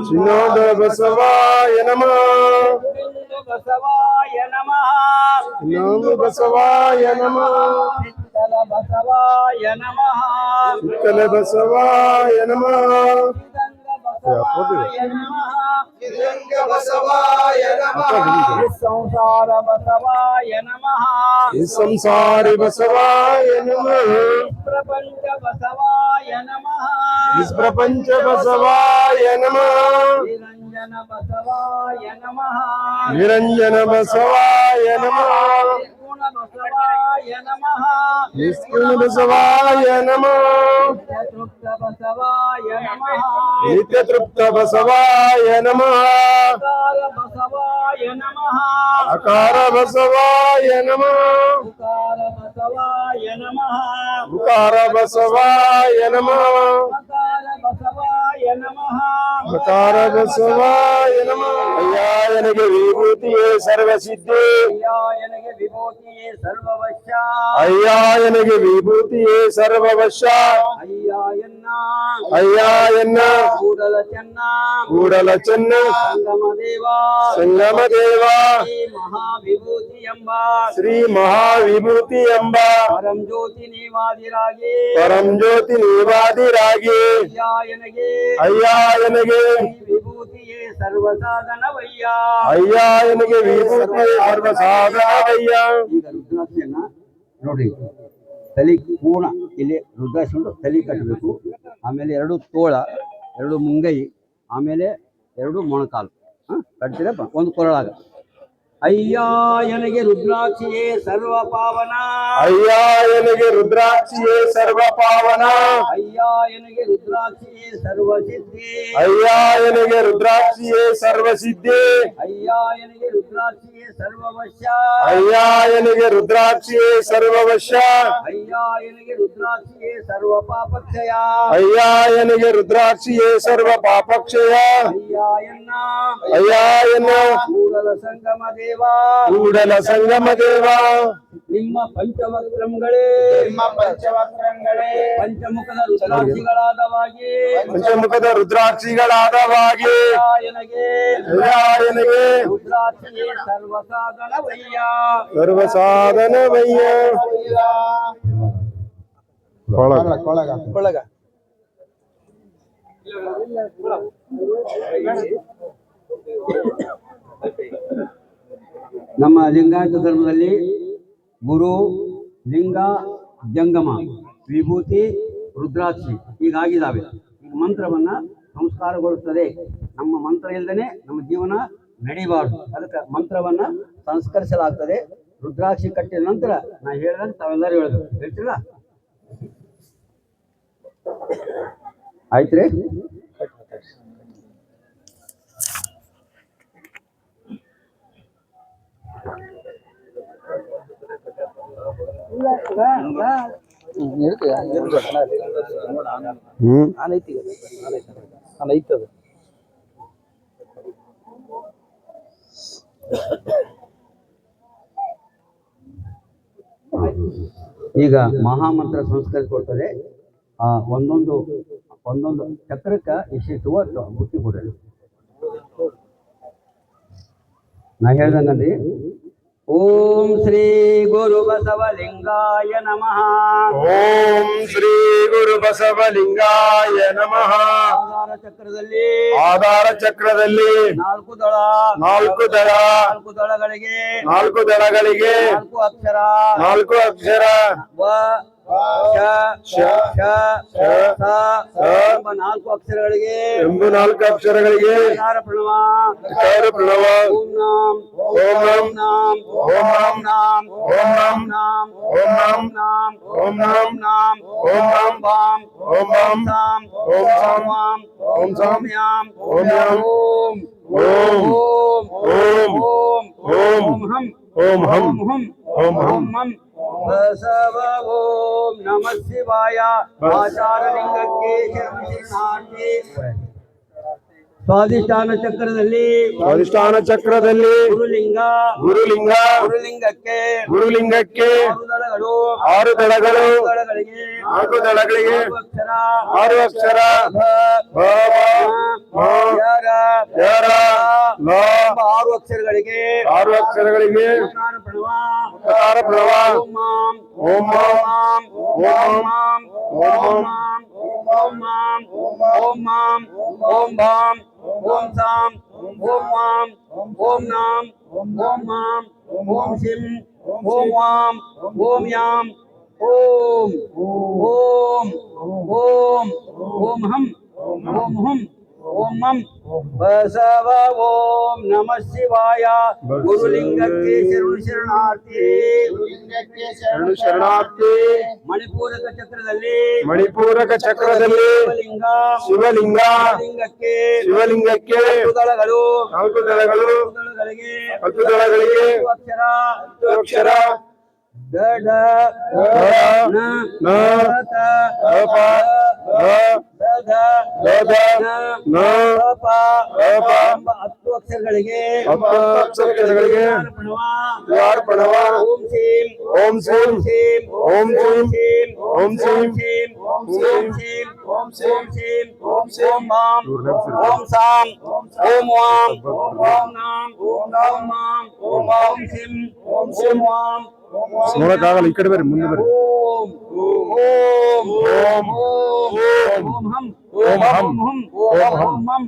ಚಿನ್ನದ ಬಸವಾಯ ನಮಃ. ಬಸವಾಯ ನಮಃ. ಚಿನ್ನದ ಬಸವಾಯ ನಮಃ. ಚಿತ್ತಲ ಬಸವಾಯ ನಮಃ. ಚಿತ್ತಲ ಬಸವಾಯ ನಮಃ. ಬಸವಾಯ ನಮಃ. ಸಂಸಾರ ಬಸವಾಯ ನಮಃ. ಸಂಸಾರಿ ಬಸವಾಯ ನಮಃ. ಪ್ರಪಂಚ ಬಸವಾಯ ನಮಃ. ಪ್ರಪಂಚ ಬಸವಾಯ ನಮಃ. ನಿರಂಜನ ಬಸವಾಯ ನಮಃ. ನಿರಂಜನ ಬಸವಾಯ ನಮಃ. ಗುಣ ಬಸವಾಯ ನಮಃ. ನಿಷ್ಕುಣ ಬಸವಾಯ ನಮಃ. ತೃಪ್ತ ಬಸವಾಯ ನಮಃ. ನಿತ್ಯ ತೃಪ್ತ ಬಸವಾಯ ನಮಃ. ಅಕಾರ ಬಸವಾಯ ನಮಃ. ಅಕಾರ ಬಸವಾಯ ನಮಃ. ಉಕಾರ ಬಸವಾಯ ನಮಃ. ಉಕಾರ ಬಸವಾಯ ನಮಃ. ಅಕಾರ ಬಸವಾಯ ನಮಃ. ಅಕಾರ ಬಸವಾಯ ನಮಃ. ಅಯ್ಯಾಯನಿಗೆ ವಿಭೂತಿಯೇ ಸರ್ವಸಿದ್ಧಿ. ಅಯ್ಯಾಯನಿಗೆ ವಿಭೂತಿಯೇ ಸರ್ವವಶ. ಅಯ್ಯಾಯನಿಗೆ ವಿಭೂತಿಯೇ ಸರ್ವವಶ. ಅಯ್ಯಾಯನ್ನ ಅಯ್ಯಾಯನ್ನ ಕೂಡಲ ಚೆನ್ನ. ಕೂಡಲ ಚೆನ್ನ ಸಂಗಮ ದೇವ. ಸಂಗಮ ದೇವ. ಶ್ರೀ ಮಹಾವಿಭೂತಿ ಎಂಬ. ಶ್ರೀ ಮಹಾವಿಭೂತಿ ಎಂಬ ಪರಂ ಜ್ಯೋತಿ ನೀವಾದಿರಾಗಿ. ಪರಂ ಜ್ಯೋತಿ ನೀವಾದಿರಾಗಿ. ಅಯ್ಯಾಯನಿಗೆ ಅಯ್ಯಾಯನಿಗೆ ವಿಭೂತಿಯೇ ಸರ್ವಸಾಧನವಯ್ಯ. ಅಯ್ಯಾಯನಿಗೆ ವಿಭೂತಿ ಸರ್ವಸಾಧನವಯ್ಯ. ಈಗ ರುದ್ರಾಕ್ಷಿಯನ್ನ ನೋಡ್ರಿ, ತಲೆ ಪೂರ್ಣ ಇಲ್ಲಿ ರುದ್ರಾಕ್ಷಿ ಉಂಟು, ತಲೆ ಕಟ್ಟಬೇಕು. ಆಮೇಲೆ 2 ತೋಳ, 2 ಮುಂಗೈ, ಆಮೇಲೆ 2 ಮೊಣಕಾಲು ಕಟ್ತೀರಪ್ಪ ಒಂದು ಕೊರಳಾಗ. ಅಯ್ಯಾಯನಿಗೆ ರುದ್ರಾಕ್ಷಿಯೇ ಸರ್ವ ಪಾವನ. ಅಯ್ಯಾಯನಿಗೆ ರುದ್ರಾಕ್ಷಿಯೇ ಸರ್ವ ಪಾವನ. ಅಯ್ಯಾಯನಿಗೆ ರುದ್ರಾಕ್ಷಿಯೇ ಸರ್ವ ಸಿದ್ಧಿ. ಅಯ್ಯಾಯನಿಗೆ ರುದ್ರಾಕ್ಷಿಯೇ ಸರ್ವ ಸಿದ್ಧಿ. ಅಯ್ಯಾಯನಿಗೆ ರುದ್ರಾಕ್ಷಿಯೇ ಸರ್ವವಶ. ಅಯ್ಯಾಯನಿಗೆ ರುದ್ರಾಕ್ಷಿಯೇ ಸರ್ವವಶ. ಅಯ್ಯಾಯನಿಗೆ ರುದ್ರಾಕ್ಷಿಯೇ ಸರ್ವ ಪಾಪಕ್ಷಯ. ಅಯ್ಯಾಯನಿಗೆ ರುದ್ರಾಕ್ಷಿಯೇ ಸರ್ವ ಪಾಪಕ್ಷಯ. ಅಯ್ಯಾಯನ್ನ ಅಯ್ಯಾಯನ ಕೂಡಲ ಸಂಗಮ ದೇವ. ಕೂಡಲ ಸಂಗಮ ದೇವ. ನಿಮ್ಮ ಪಂಚವಕ್ರಗಳೇ. ನಿಮ್ಮ ಪಂಚವಕ್ರಗಳೇ. ಪಂಚಮುಖದ ರುದ್ರಾಕ್ಷಿಗಳಾದವಾಗಿ. ಪಂಚಮುಖದ ರುದ್ರಾಕ್ಷಿಗಳಾದವಾಗಿ. ಅಯ್ಯಾಯನಿಗೆ ಅಯ್ಯಾಯನಿಗೆ ರುದ್ರಾಕ್ಷಿಯೇ ಸರ್ವಸಾಧನವಯ್ಯ. ಸರ್ವಸಾಧನವಯ್ಯ. ಕೊಳಗ ನಮ್ಮ ಲಿಂಗಾಯತ ಧರ್ಮದಲ್ಲಿ ಗುರು, ಲಿಂಗ, ಜಂಗಮ, ವಿಭೂತಿ, ರುದ್ರಾಕ್ಷಿ ಹೀಗಾಗಿದ್ದಾವೆ. ಈಗ ಮಂತ್ರವನ್ನ ಸಂಸ್ಕಾರಗೊಳಿಸ್ತದೆ. ನಮ್ಮ ಮಂತ್ರ ಇಲ್ಲದೇನೆ ನಮ್ಮ ಜೀವನ ನಡೀಬಾರ್ದು. ಅದಕ್ಕೆ ಮಂತ್ರವನ್ನ ಸಂಸ್ಕರಿಸಲಾಗ್ತದೆ. ರುದ್ರಾಕ್ಷಿ ಕಟ್ಟಿದ ನಂತರ ನಾ ಹೇಳಿದಂಗೆ ತಾವೆಲ್ಲರೂ ಹೇಳಿದ್ರು, ಹೇಳ್ತಿಲ್ಲ? ಆಯ್ತ್ರಿ. ಈಗ ಮಹಾಮಂತ್ರ ಸಂಸ್ಕರಿಸಿಕೊಡ್ತದೆ. ಒಂದೊಂದು ಚಕ್ರಕ್ಕೆ ಇಷ್ಟಿಷ್ಟು ಒಟ್ಟು ಬುತ್ತಿ ಕೊಡ್ರಿ. ನಾ ಹೇಳ್ದಂಗಂದ್ರಿ, ಓಂ ಶ್ರೀ ಗುರು ಬಸವಲಿಂಗಾಯ ನಮಃ. ಓಂ ಶ್ರೀ ಗುರು ಬಸವಲಿಂಗಾಯ ನಮಃ. ಆಧಾರ ಚಕ್ರದಲ್ಲಿ ಆಧಾರ ಚಕ್ರದಲ್ಲಿ 4 ದಳ 4 ದಳ 4 ದಳಗಳಿಗೆ 4 ದಳಗಳಿಗೆ 4 ಅಕ್ಷರ 4 ಅಕ್ಷರ ವ ಶ ಶ ಶ ಶ ಸ ಎಂಬ 4 ಅಕ್ಷರಗಳಿಗೆ ಎಂಬ 4 ಅಕ್ಷರಗಳಿಗೆ ಕಾರ ಪ್ರಣವ ಕಾರ ಪ್ರಣವ ಓಂ ನಾಂ ಓಂ ನಾಂ ಓಂ ನಾಂ ಓಂ ನಾಂ ನಾಂ ಓಂ ನಾಂ ನಾಂ ಓಂ ನಾಂ ನಾಂ ಓಂ ನಾಂ ಬಾಂ ಓಂ ನಾಂ ಸಾಂ ಓಂ ಸಾಂ ವಾಂ ಓಂ ಸಾಂ ಯಾಂ ಓಂ ಯಾಂ ಓಂ ಓಂ ಓಂ ಓಂ ಓಂ ಓಂ ಹಂ ಓಂ ಹಂ ಹಂ ಓಂ ಹಂ ಹಂ ಬಸವ ಓಂ ನಮಃ ಶಿವಾಯ ಆಚಾರಲಿಂಗಕ್ಕೆ ಶರಣಾರ್ಥಿ. ಸ್ವಾಧಿಷ್ಠಾನ ಚಕ್ರದಲ್ಲಿ ಸ್ವಾಧಿಷ್ಠಾನ ಚಕ್ರದಲ್ಲಿ ಗುರುಲಿಂಗ ಗುರುಲಿಂಗ ಗುರುಲಿಂಗಕ್ಕೆ ಗುರುಲಿಂಗಕ್ಕೆ 6 ದಳಗಳು 6 ದಳಗಳು ದಳಗಳಿಗೆ 4 ದಳಗಳಿಗೆ 6 ಅಕ್ಷರ 6 ಅಕ್ಷರ ಭ, ಭ, ಮ, ಯರ, ಯರ, ಲ, ಎಂಬ 6 ಅಕ್ಷರಗಳಿಗೆ 6 ಅಕ್ಷರಗಳಿಗೆ ಓಂಕಾರ ಪ್ರಣವ ಕಾರ ಪ್ರಣವ ಓಂ ಮಾಂ ಓಂ ಮಾಂ ಓಂ ಮಾಂ ಓಂ ಮಾಂ ಓಂ ಮಾಂ ಓಂ ಮಾಂ ಓಂ ಭಾಂ ಓಂ ಸಾಂ ಓಂ ವಾಂ ಓಂ ನಾಂ ಓಂ ಮಾಂ ಓಂ ಶಿಂ ಓಂ ವಾಂ ಓಂ ಯಾಂ ಓಂ ಓಂ ಓಂ ಓಂ ಹಂ ಓಂ ಹಂ ಓಂ ಮಂ ಬಸವ ಓಂ ನಮಃ ಶಿವಾಯ ಗುರುಲಿಂಗಕ್ಕೆ ಶರಣಾರ್ಥಿ. ಶರಣು ಶರಣಾರ್ಥಿ. ಮಣಿಪೂರಕ ಚಕ್ರದಲ್ಲಿ ಮಣಿಪೂರಕ ಚಕ್ರದಲ್ಲಿ ಶಿವಲಿಂಗ ಶಿವಲಿಂಗ ಲಿಂಗಕ್ಕೆ ಶಿವಲಿಂಗಕ್ಕೆ 4 ದಳಗಳು 4 ದಳಗಳು ದಳಗಳಿಗೆ 10 ದಳಗಳಿಗೆ 4 ಅಕ್ಷರ 10 ಅಕ್ಷರ ಡ ಡ ನ ನ ತ ಪ ದ ದ ದ ನ ನ ಪ ಪ ಎಂಬ 10 ಅಕ್ಷರಗಳಿಗೆ 10 ಅಕ್ಷರಗಳಿಗೆ ಪ್ರಣವ ಯಾರ್ ಪ್ರಣವ ಓಂ ಸೀಂ ಓಂ ಸೀಂ ಸೀಂ ಓಂ ಸೀಂ ಸೀಂ ಓಂ ಸೀಂ ಸೀಂ ಓಂ ಸೀಂ ಓಂ ಸೀಂ ಓಂ ಸೀಂ ಮಾಂ ಓಂ ಸಾಂ ಓಂ ವಾಂ ಓಂ ನಾಂ ಓಂ ಮಾಂ ಓಂ ಸಿಂ ಓಂ ವಾಂ ನೋಡಕ್ಕಾಗಲ್ಲ, ಈ ಕಡೆ ಬರ್ರಿ, ಮುಂದೆ ಬರ್ರಿ. ಓಂ ಓಂ ಓಂ ಓಂ ಹಂ ಓಂ ಹಂ ಓಂ ಹಂ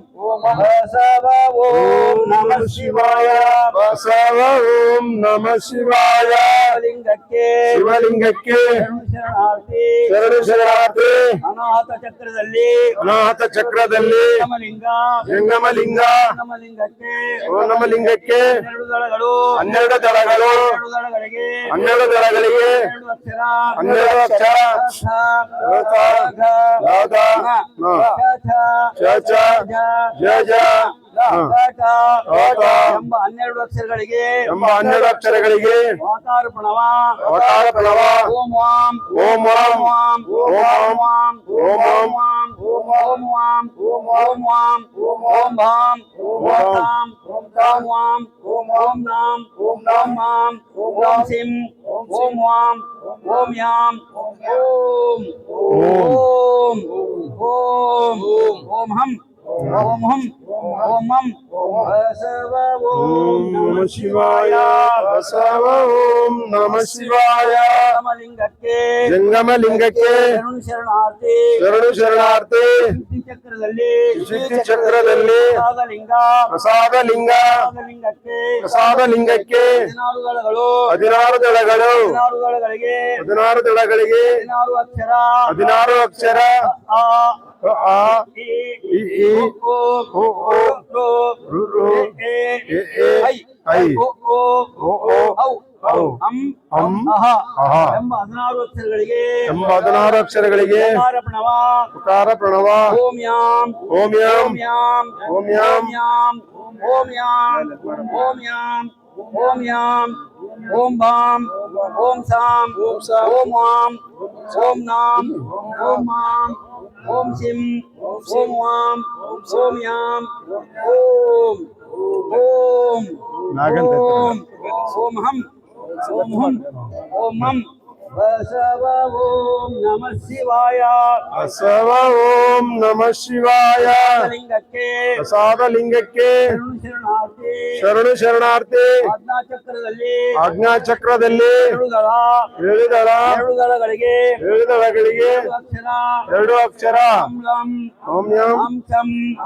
ಬಸವ ಓಂ ನಮಃ ಶಿವಾಯ ಬಸವ ಓಂ ನಮಃ ಶಿವಾಯ ಲಿಂಗಕ್ಕೆ ಶಿವಲಿಂಗಕ್ಕೆ ಶರಣಾರ್ಥಿ. ಶರಣು ಶರಣಾರ್ಥಿ. ಅನಾಹತ ಚಕ್ರದಲ್ಲಿ ಅನಾಹತ ಚಕ್ರದಲ್ಲಿ ಜಂಗಮಲಿಂಗ ಜಂಗಮಲಿಂಗ ಜಂಗಮಲಿಂಗಕ್ಕೆ ಓ ನಮ್ಮ ಲಿಂಗಕ್ಕೆ 12 ದಳಗಳು 12 ದಳಗಳು 12 ದಳಗಳಿಗೆ 12 ದಳಗಳಿಗೆ 12 ಅಕ್ಷರ 12 ಅಕ್ಷರ ಸ, ಸ, ಗ, ಗ, ನ, ನ, ಚ, ಚ, ಜ, ಜ, ಟ, ಟ, ಎಂಬ 12 ಅಕ್ಷರಗಳಿಗೆ ಎಂಬ 12 ಅಕ್ಷರಗಳಿಗೆ ಆಕಾರ ಪ್ರಣವ ಅವತಾರ ಪ್ರಣವ ಓಂ ವಾಂ ಓಂ ವಾಂ ವಾಂ ಓಂ ವಾಂ ಓಂ ವಾಂ ಓಂ ವಾಂ ಓಂ ವಾಂ ಓಂ ಭಾಂ ಓಂ ಸಾಂ ಓಂ ವಾಂ ಓಂ ನಾಂ ಓಂ ಮಾಂ ಓಂ ಸಿಂ ಓಂ ವಾಂ ಓಂ ಯಾಂ ಓಂ ಓಂ ಓಂ ಓಂ ಹಂ ಓಂ ಹಂ ಓಂ ಮಂ ಬಸವ ಓಂ ಓಂ ನಮಃ ಶಿವಾಯ ಬಸವ ಓಂ ನಮಃ ಶಿವಾಯ ಲಿಂಗಕ್ಕೆ ಜಂಗಮಲಿಂಗಕ್ಕೆ ಶರಣು ಶರಣಾರ್ಥಿ. ಶರಣು ಶರಣಾರ್ಥಿ. ಶಕ್ತಿ ಚಕ್ರದಲ್ಲಿ ಶಕ್ತಿ ಚಕ್ರದಲ್ಲಿ ಲಿಂಗ ಪ್ರಸಾದ ಲಿಂಗ ಲಿಂಗಕ್ಕೆ ಪ್ರಸಾದ ಲಿಂಗಕ್ಕೆ 16 ದಳಗಳು 16 ದಳಗಳು 16 ದಳಗಳಿಗೆ 16 ದಳಗಳಿಗೆ 16 ಅಕ್ಷರ 16 ಅಕ್ಷರ ಆ ಆ ಇ ಇ ಈ ಓ ಓ ಓ ರು ರು ರು ಎ ಎ ಎ ಐ ಐ ಓ ಓ ಓ ಓ ಔ ಔ ಹಂ ಹಂ ಅಹ ಅಹ ಎಂಬ 16 ಅಕ್ಷರಗಳಿಗೆ ಎಂಬ 16 ಅಕ್ಷರಗಳಿಗೆ ಓಂಕಾರ ಪ್ರಣವ ಉಕಾರ ಪ್ರಣವ ಓಂ ಯಾಂ ಓಂ ಯಾಂ ಓಂ ಯಾಂ ಓಂ ಯಾಂ ಯಾಂ ಓಂ ಯಾಂ ಓಂ ಯಾಂ ಓಂ ಯಾಂ ಓಂ ಭಾಂ ಓಂ ಸಾಂ ಓಂ ವಾಂ ಓಂ ನಾಂ ಓಂ ಮಾಂ ಓಂ ಸಿಂ ಓಂ ವಾಂ ಓಂ ಯಾಂ ಓಂ ಓಂ ಓಂ ಓಂ ಹಂ ಓಂ ಹಂ ಓಂ ಹಂ ಬಸವ ಓಂ ನಮಃ ನಮಃ ಶಿವಾಯ ಬಸವ ಓಂ ನಮಃ ಶಿವಾಯ ಲಿಂಗಕ್ಕೆ ಪ್ರಸಾದ ಲಿಂಗಕ್ಕೆ ಶರಣಾರ್ಥಿ ಶರಣು ಶರಣಾರ್ಥಿ ಆಜ್ಞಾಚಕ್ರದಲ್ಲಿ ಆಜ್ಞಾಚಕ್ರದಲ್ಲಿ 2 ದಳ 7 ದಳ 2 ದಳಗಳಿಗೆ 7 ದಳಗಳಿಗೆ 2 ಅಕ್ಷರ ಓಂ ಯಂ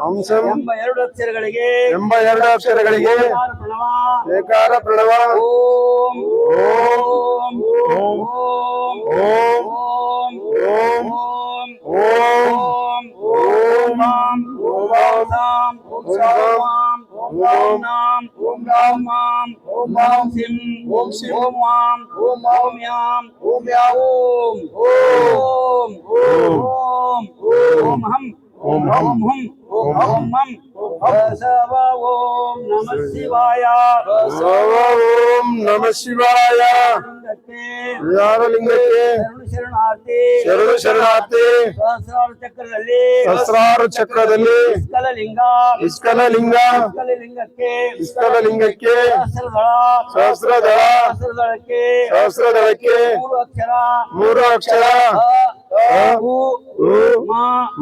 ಹಂಸಂ ಎಂಬ 2 ಅಕ್ಷರಗಳಿಗೆ ಎಂಬ 2 ಅಕ್ಷರಗಳಿಗೆ ಪ್ರಣವ ಏಕಾರ ಪ್ರಣವ ಓಂ ಓಂ ಓಂ ಓಂ ಓಂ ಓಂ ಓಂ ಓಂ ಓಂ ಓಂ ಸಾಂ ಓಂ ಸಾಂ ಓಂ ನಾಂ ಓಂ ನಾಂ ಓಂ ಓಂ ಸಿಂ ಓಂ ಸಿಂ ಓಂ ವಾಂ ಓಂ ಓಂ ಯಾಂ ಓಂ ಯಾಂ ಓಂ ಓಂ ಓಂ ಓಂ ಹಂ ಓಂ ಹಂ ಓಂ ಹಂ ಬಸವ ಓಂ ನಮಃ ಶಿವಾಯ ಬಸವ ಓಂ ನಮಃ ಶಿವಾಯ ಯಾರ ಲಿಂಗಕ್ಕೆ ಶರಣಾರ್ಥಿ ಶರಣು ಶರಣಾರ್ಥಿ ಸಹಸ್ರಾರು ಚಕ್ರದಲ್ಲಿ ಸಹಸ್ರಾರು ಚಕ್ರದಲ್ಲಿ ಇಸ್ಕಲಲಿಂಗ ಇಸ್ಕಲಲಿಂಗ ಇಸ್ಕಲಲಿಂಗಕ್ಕೆ ಇಸ್ಕಲಲಿಂಗಕ್ಕೆ ಸಹಸ್ರದಳ ಸಹಸ್ರದಳ ಸಹಸ್ರದಳಕ್ಕೆ ಸಹಸ್ರದಳಕ್ಕೆ 3 ಅಕ್ಷರ 3 ಅಕ್ಷರ ಉ ಉ ಮ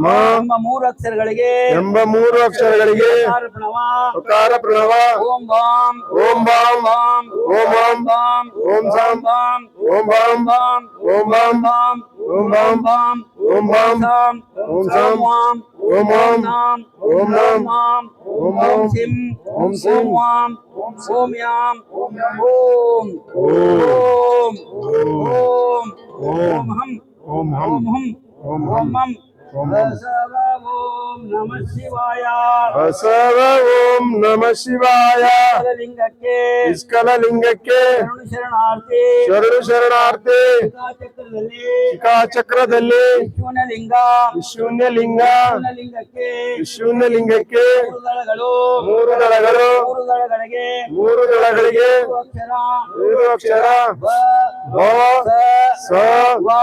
ಮ ಎಂಬ 3 ಅಕ್ಷರಗಳಿಗೆ ಎಂಬ 3 ಅಕ್ಷರಗಳಿಗೆ ಪ್ರಣವ ಉಕಾರ ಪ್ರಣವ ಓಂ ಬಾಂ ಓಂ ಬಾಂ ಬಾಂ ಓಂ ಬಾಂ ಬಾಂ ಓಂ ಸಾಂ ಬಾಂ ಓಂ ಬಾಂ ಬಾಂ ಓಂ ಬಾಂ ಬಾಂ ಓಂ ಬಾಂ ಬಾಂ ಓಂ ಬಾಂ ಸಾಂ ಓಂ ಸಾಂ ವಾಂ ಓಂ ಓಂ ನಾಂ ಓಂ ನಾಂ ಮಾಂ ಓಂ ಓಂ ಓಂ ಸಿಂ ಓಂ ಸಿಂ ಓಂ ವಾಂ ಓಂ ಯಾಂ ಓಂ ಓಂ ಓಂ ಓಂ ಹಂ ಓಂ ಹಂ ಓಂ ಹಂ ಓಂ ಓಂ ಹಂ ಹಂ ಬಸವ ಓಂ ನಮಃ ಶಿವಾಯ ಬಸವ ಓಂ ನಮಃ ಶಿವಾಯ ಲಿಂಗಕ್ಕೆ ಇಸ್ಕಲಲಿಂಗಕ್ಕೆ ಶರಣಾರ್ಥಿ ಶರಣು ಶರಣಾರ್ಥಿ ಚಕ್ರದಲ್ಲಿ ಶಿಖಾಚಕ್ರದಲ್ಲಿ ಶೂನ್ಯಲಿಂಗ ಶೂನ್ಯಲಿಂಗ ಲಿಂಗಕ್ಕೆ ಶೂನ್ಯಲಿಂಗಕ್ಕೆ 3 ದಳಗಳು 3 ದಳಗಳು 3 ದಳಗಳಿಗೆ 3 ದಳಗಳಿಗೆ 3 ಅಕ್ಷರ 3 ಅಕ್ಷರ ಬ ಬ ಸ ವ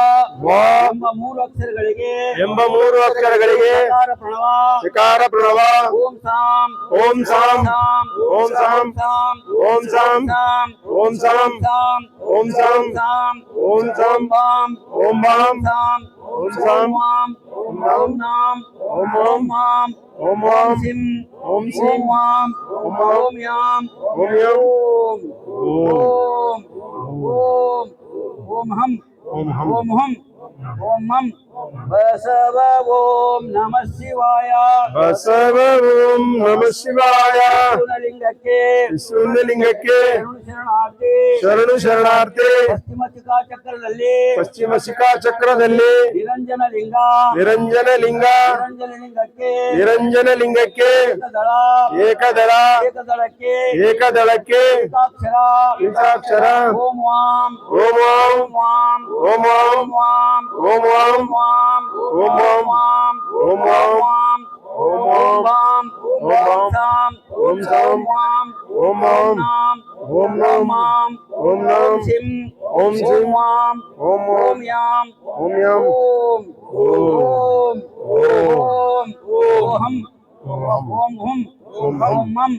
ವ ಎಂಬ 3 ಅಕ್ಷರಗಳಿಗೆ ಎಂಬ 3 ಅಕ್ಷರಗಳಿಗೆ ಪ್ರಣವ ಶಿಕಾರ ಪ್ರಣವ ಓಂ ಸಾಂ ಓಂ ಸಾಂ ಓಂ ಸಾಂ ಸಾಂ ಓಂ ಸಾಂ ಓಂ ಸಾಂ ಸಾಂ ಓಂ ಸಾಂ ಸಾಂ ಓಂ ಸಾಂ ಬಾಂ ಓಂ ಬಾಂ ಸಾಂ ಓಂ ಸಾಂ ವಾಂ ಓಂ ನಾಂ ಓಂ ಓಂ ಓಂ ಮಾಂ ಓಂ ಓಂ ಓಂ ಸಿಂ ಓಂ ಓಂ ಸಿಂ ವಾಂ ಓಂ ಓಂ ಯಾಂ ಓಂ ಯಂ ಓಂ ಓಂ ಓಂ ಓಂ ಹಂ ಓಂ ಹಂ ಓಂ ಹಂ ಓಂ ಹಂ ಬಸವ ಓಂ ನಮಃ ಶಿವಾಯ ಬಸವ ಓಂ ನಮಃ ಶಿವಾಯ ಲಿಂಗಕ್ಕೆ ಶೂನ್ಯಲಿಂಗಕ್ಕೆ ಶರಣಾರ್ಥಿ ಶರಣು ಶರಣಾರ್ಥಿ ಪಶ್ಚಿಮ ಚಕ್ರದಲ್ಲಿ ಪಶ್ಚಿಮ ಶಿಖಾಚಕ್ರದಲ್ಲಿ ನಿರಂಜನ ಲಿಂಗ ನಿರಂಜನ ಲಿಂಗ ನಿರಂಜನ ಲಿಂಗಕ್ಕೆ ನಿರಂಜನ ಲಿಂಗಕ್ಕೆ ಏಕದಳ ಏಕದಳ ಏಕದಳಕ್ಕೆ ಏಕದಳಕ್ಕೆ ಏಕಾಕ್ಷರ ಏಕಾಕ್ಷರ ಓಂ ವಾಂ ಓಂ ಓಂ ಓಂ ವಾಂ ಓಂ ಓಂ ವಾಂ ಓಂ ಓಂ ವಾಂ ಓಂ ಓಂ ವಾಂ ಓಂ ಓಂ ವಾಂ ಓಂ ಓಂ ವಾಂ ಓಂ ಸಾಂ ಓಂ ಸಾಂ ವಾಂ ಓಂ ಓಂ ನಾಂ ಓಂ ನಾಂ ಮಾಂ ಓಂ ನಾಂ ಸಿಂ ಓಂ ಸಿಂ ವಾಂ ಓಂ ಓಂ ಓಂ ಯಾಂ ಓಂ ಯಂ ಓಂ ಓಂ ಓಂ ಓಂ ಓಂ ಹಂ ಓಂ ಹಂ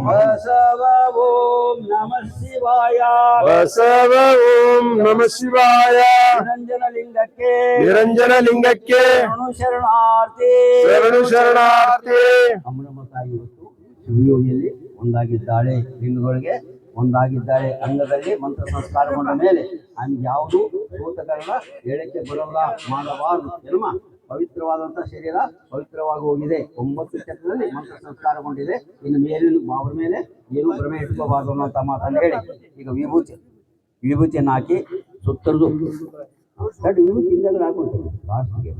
ಬಸವ ಓಂ ನಮಃ ಶಿವಾಯ ಬಸವ ಓಂ ನಮಃ ಶಿವಾಯ ನಿರಂಜನ ಲಿಂಗಕ್ಕೆ ನಿರಂಜನ ಲಿಂಗಕ್ಕೆ ಶರಣಾರ್ಥಿ ಶರಣು ಶರಣಾರ್ಥಿ ಅಮ್ಮನಮ್ಮ ತಾಯಿ ಇವತ್ತು ಶಿವಯೋಗಿಯಲ್ಲಿ ಒಂದಾಗಿದ್ದಾಳೆ, ಲಿಂಗಗಳಿಗೆ ಒಂದಾಗಿದ್ದಾಳೆ. ಅಂಗದಲ್ಲಿ ಮಂತ್ರ ಸಂಸ್ಕಾರಗೊಂಡ ಮೇಲೆ ಆమెಗೆ ಯಾವುದು ಸೂತಕರಣ ಹೇಳಕ್ಕೆ ಬರಲ್ಲ, ಮಾಡಬಾರದು ಎನ್ನುವ ಪವಿತ್ರವಾದಂಥ ಶರೀರ ಪವಿತ್ರವಾಗಿ ಹೋಗಿದೆ. 9 ಚಕ್ರದಲ್ಲಿ ಮಂತ್ರ ಸಂಸ್ಕಾರಗೊಂಡಿದೆ. ಇನ್ನು ಮೇಲಿನ ಅವ್ರ ಮೇಲೆ ಏನು ಭ್ರಮೆ ಇಟ್ಕೋಬಾರ್ದು ಅನ್ನೋಂಥ ಮಾತನ್ನು ಹೇಳಿ ಈಗ ವಿಭೂತಿಯನ್ನು ಹಾಕಿ ಸುತ್ತರದು ವಿಭೂತಿ ಹಿಂದೆಗಡೆ ಹಾಕೊಳ್ತೇವೆ ಲಾಸ್ಟ್ಗೆ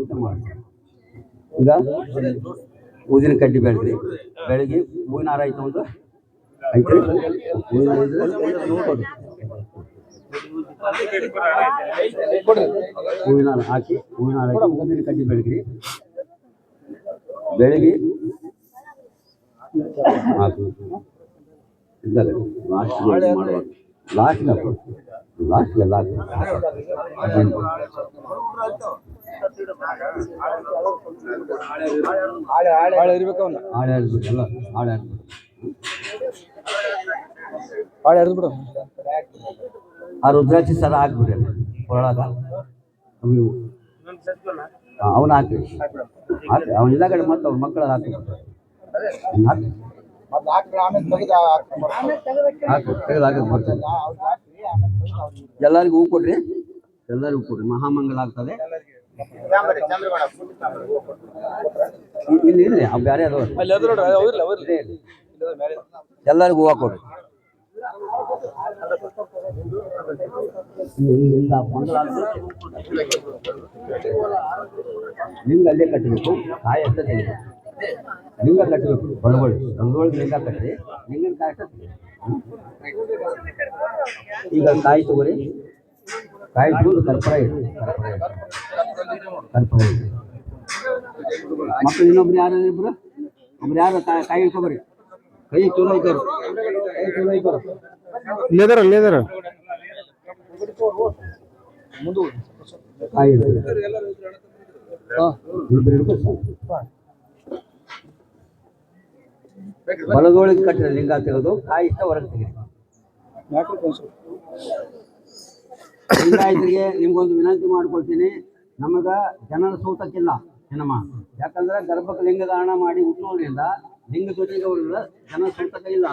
ಊಟ ಮಾಡ್ತೇವೆ. ಈಗ ಊದಿನ ಕಡ್ಡಿ ಬೆಳಗ್ರಿ, ಬೆಳಗ್ಗೆ ಹೂವಿನ ಹಾರ ಆಯ್ತು ಒಂದು ಐತ್ರಿ, ಹೂವಿನ ಹೂವಿನ ಹಾಕಿ ಹೂವಿನ ಹಾರ ಹಾಕಿ ಊದಿನ ಕಡ್ಡಿ ಬೆಳಗ್ರಿ, ಬೆಳಗ್ಗೆ ಹಾಕಿ ಇದ್ದಾಗ ಲಾಸ್ಟ್ ಎಲ್ಲ ಆ ರುದ್ರಾಕ್ಷಿ ಸರ ಹಾಕ್ಬಿಡ್ರಿ ಒಳಗ ಅವನ ಹಾಕಿ ಅವನ ಇದಾಗಡೆ ಮತ್ತೆ ಅವ್ರ ಮಕ್ಕಳ ಹಾಕಿ ಬರ್ತದೆ. ಎಲ್ಲರಿಗೂ ಹೂ ಕೊಡ್ರಿ, ಎಲ್ಲರಿಗೂ ಕೊಡ್ರಿ, ಮಹಾಮಂಗಲ ಆಗ್ತದೆ. ಇಲ್ಲಿ ಇರ್ಲಿ, ಅವ್ ಬ್ಯಾರೆ ಅದಾವ, ಎಲ್ಲರಿಗೂ ಹೂವು ಕೊಡ್ರಿ. ಲಿಂಗ ಅಲ್ಲೇ ಕಟ್ಟಬೇಕು, ಕಾಯಿ ಅಷ್ಟೇ ತೆಗಿಬೇಕು. ಲಿಂಗ ಕಟ್ಟಬೇಕು, ಬಡಬಡಿ ರಂಗೋಳಿಗೆ ಲಿಂಗ ಕಟ್ಟಿ ಲಿಂಗನ ಕಾಯಿ ಅಷ್ಟೇ. ಈಗ ಕಾಯಿ ತಗೋರಿ, ಕಾಯಿ ತಗೊಂಡು ಕರ್ಪೂರ ಇಡಿ, ಕರ್ಪೂರ ಇಡಿ. ಮಕ್ಕಳು ಇನ್ನೊಬ್ರು ಯಾರು ಇಬ್ರು ಒಬ್ರು ಯಾರು ಕಾಯಿ ಇಟ್ಕೊಬರಿ, ಕೈ ಚಲೋ ಐತವ್ರು, ಕೈ ಚಲೋ ಐತವ್ರು. ಲೇದರ ಕಾಯಿ ಬಲದೊಳಗೆ ಕಟ್ಟಿದ ಲಿಂಗ ತೆಗೆದು ಕಾಯಿ ಇಷ್ಟ ಹೊರಗೆ ತೆಗೆದು. ಲಿಂಗಾಯತರಿಗೆ ನಿಮ್ಗೊಂದು ವಿನಂತಿ ಮಾಡ್ಕೊಳ್ತೀನಿ, ನಮಗ ಜನರ ಸೂತಕ್ಕಿಲ್ಲ ಏನಮ್ಮ, ಯಾಕಂದ್ರೆ ಗರ್ಭಕ್ಕೆ ಲಿಂಗ ದಾನ ಮಾಡಿ ಹುಟ್ಟೋದ್ರಿಂದ ಲಿಂಗ ಜೊತೆಗೆ ಅವ್ರಿಲ್ಲ, ಜನ ಸೂತಕ ಇಲ್ಲ.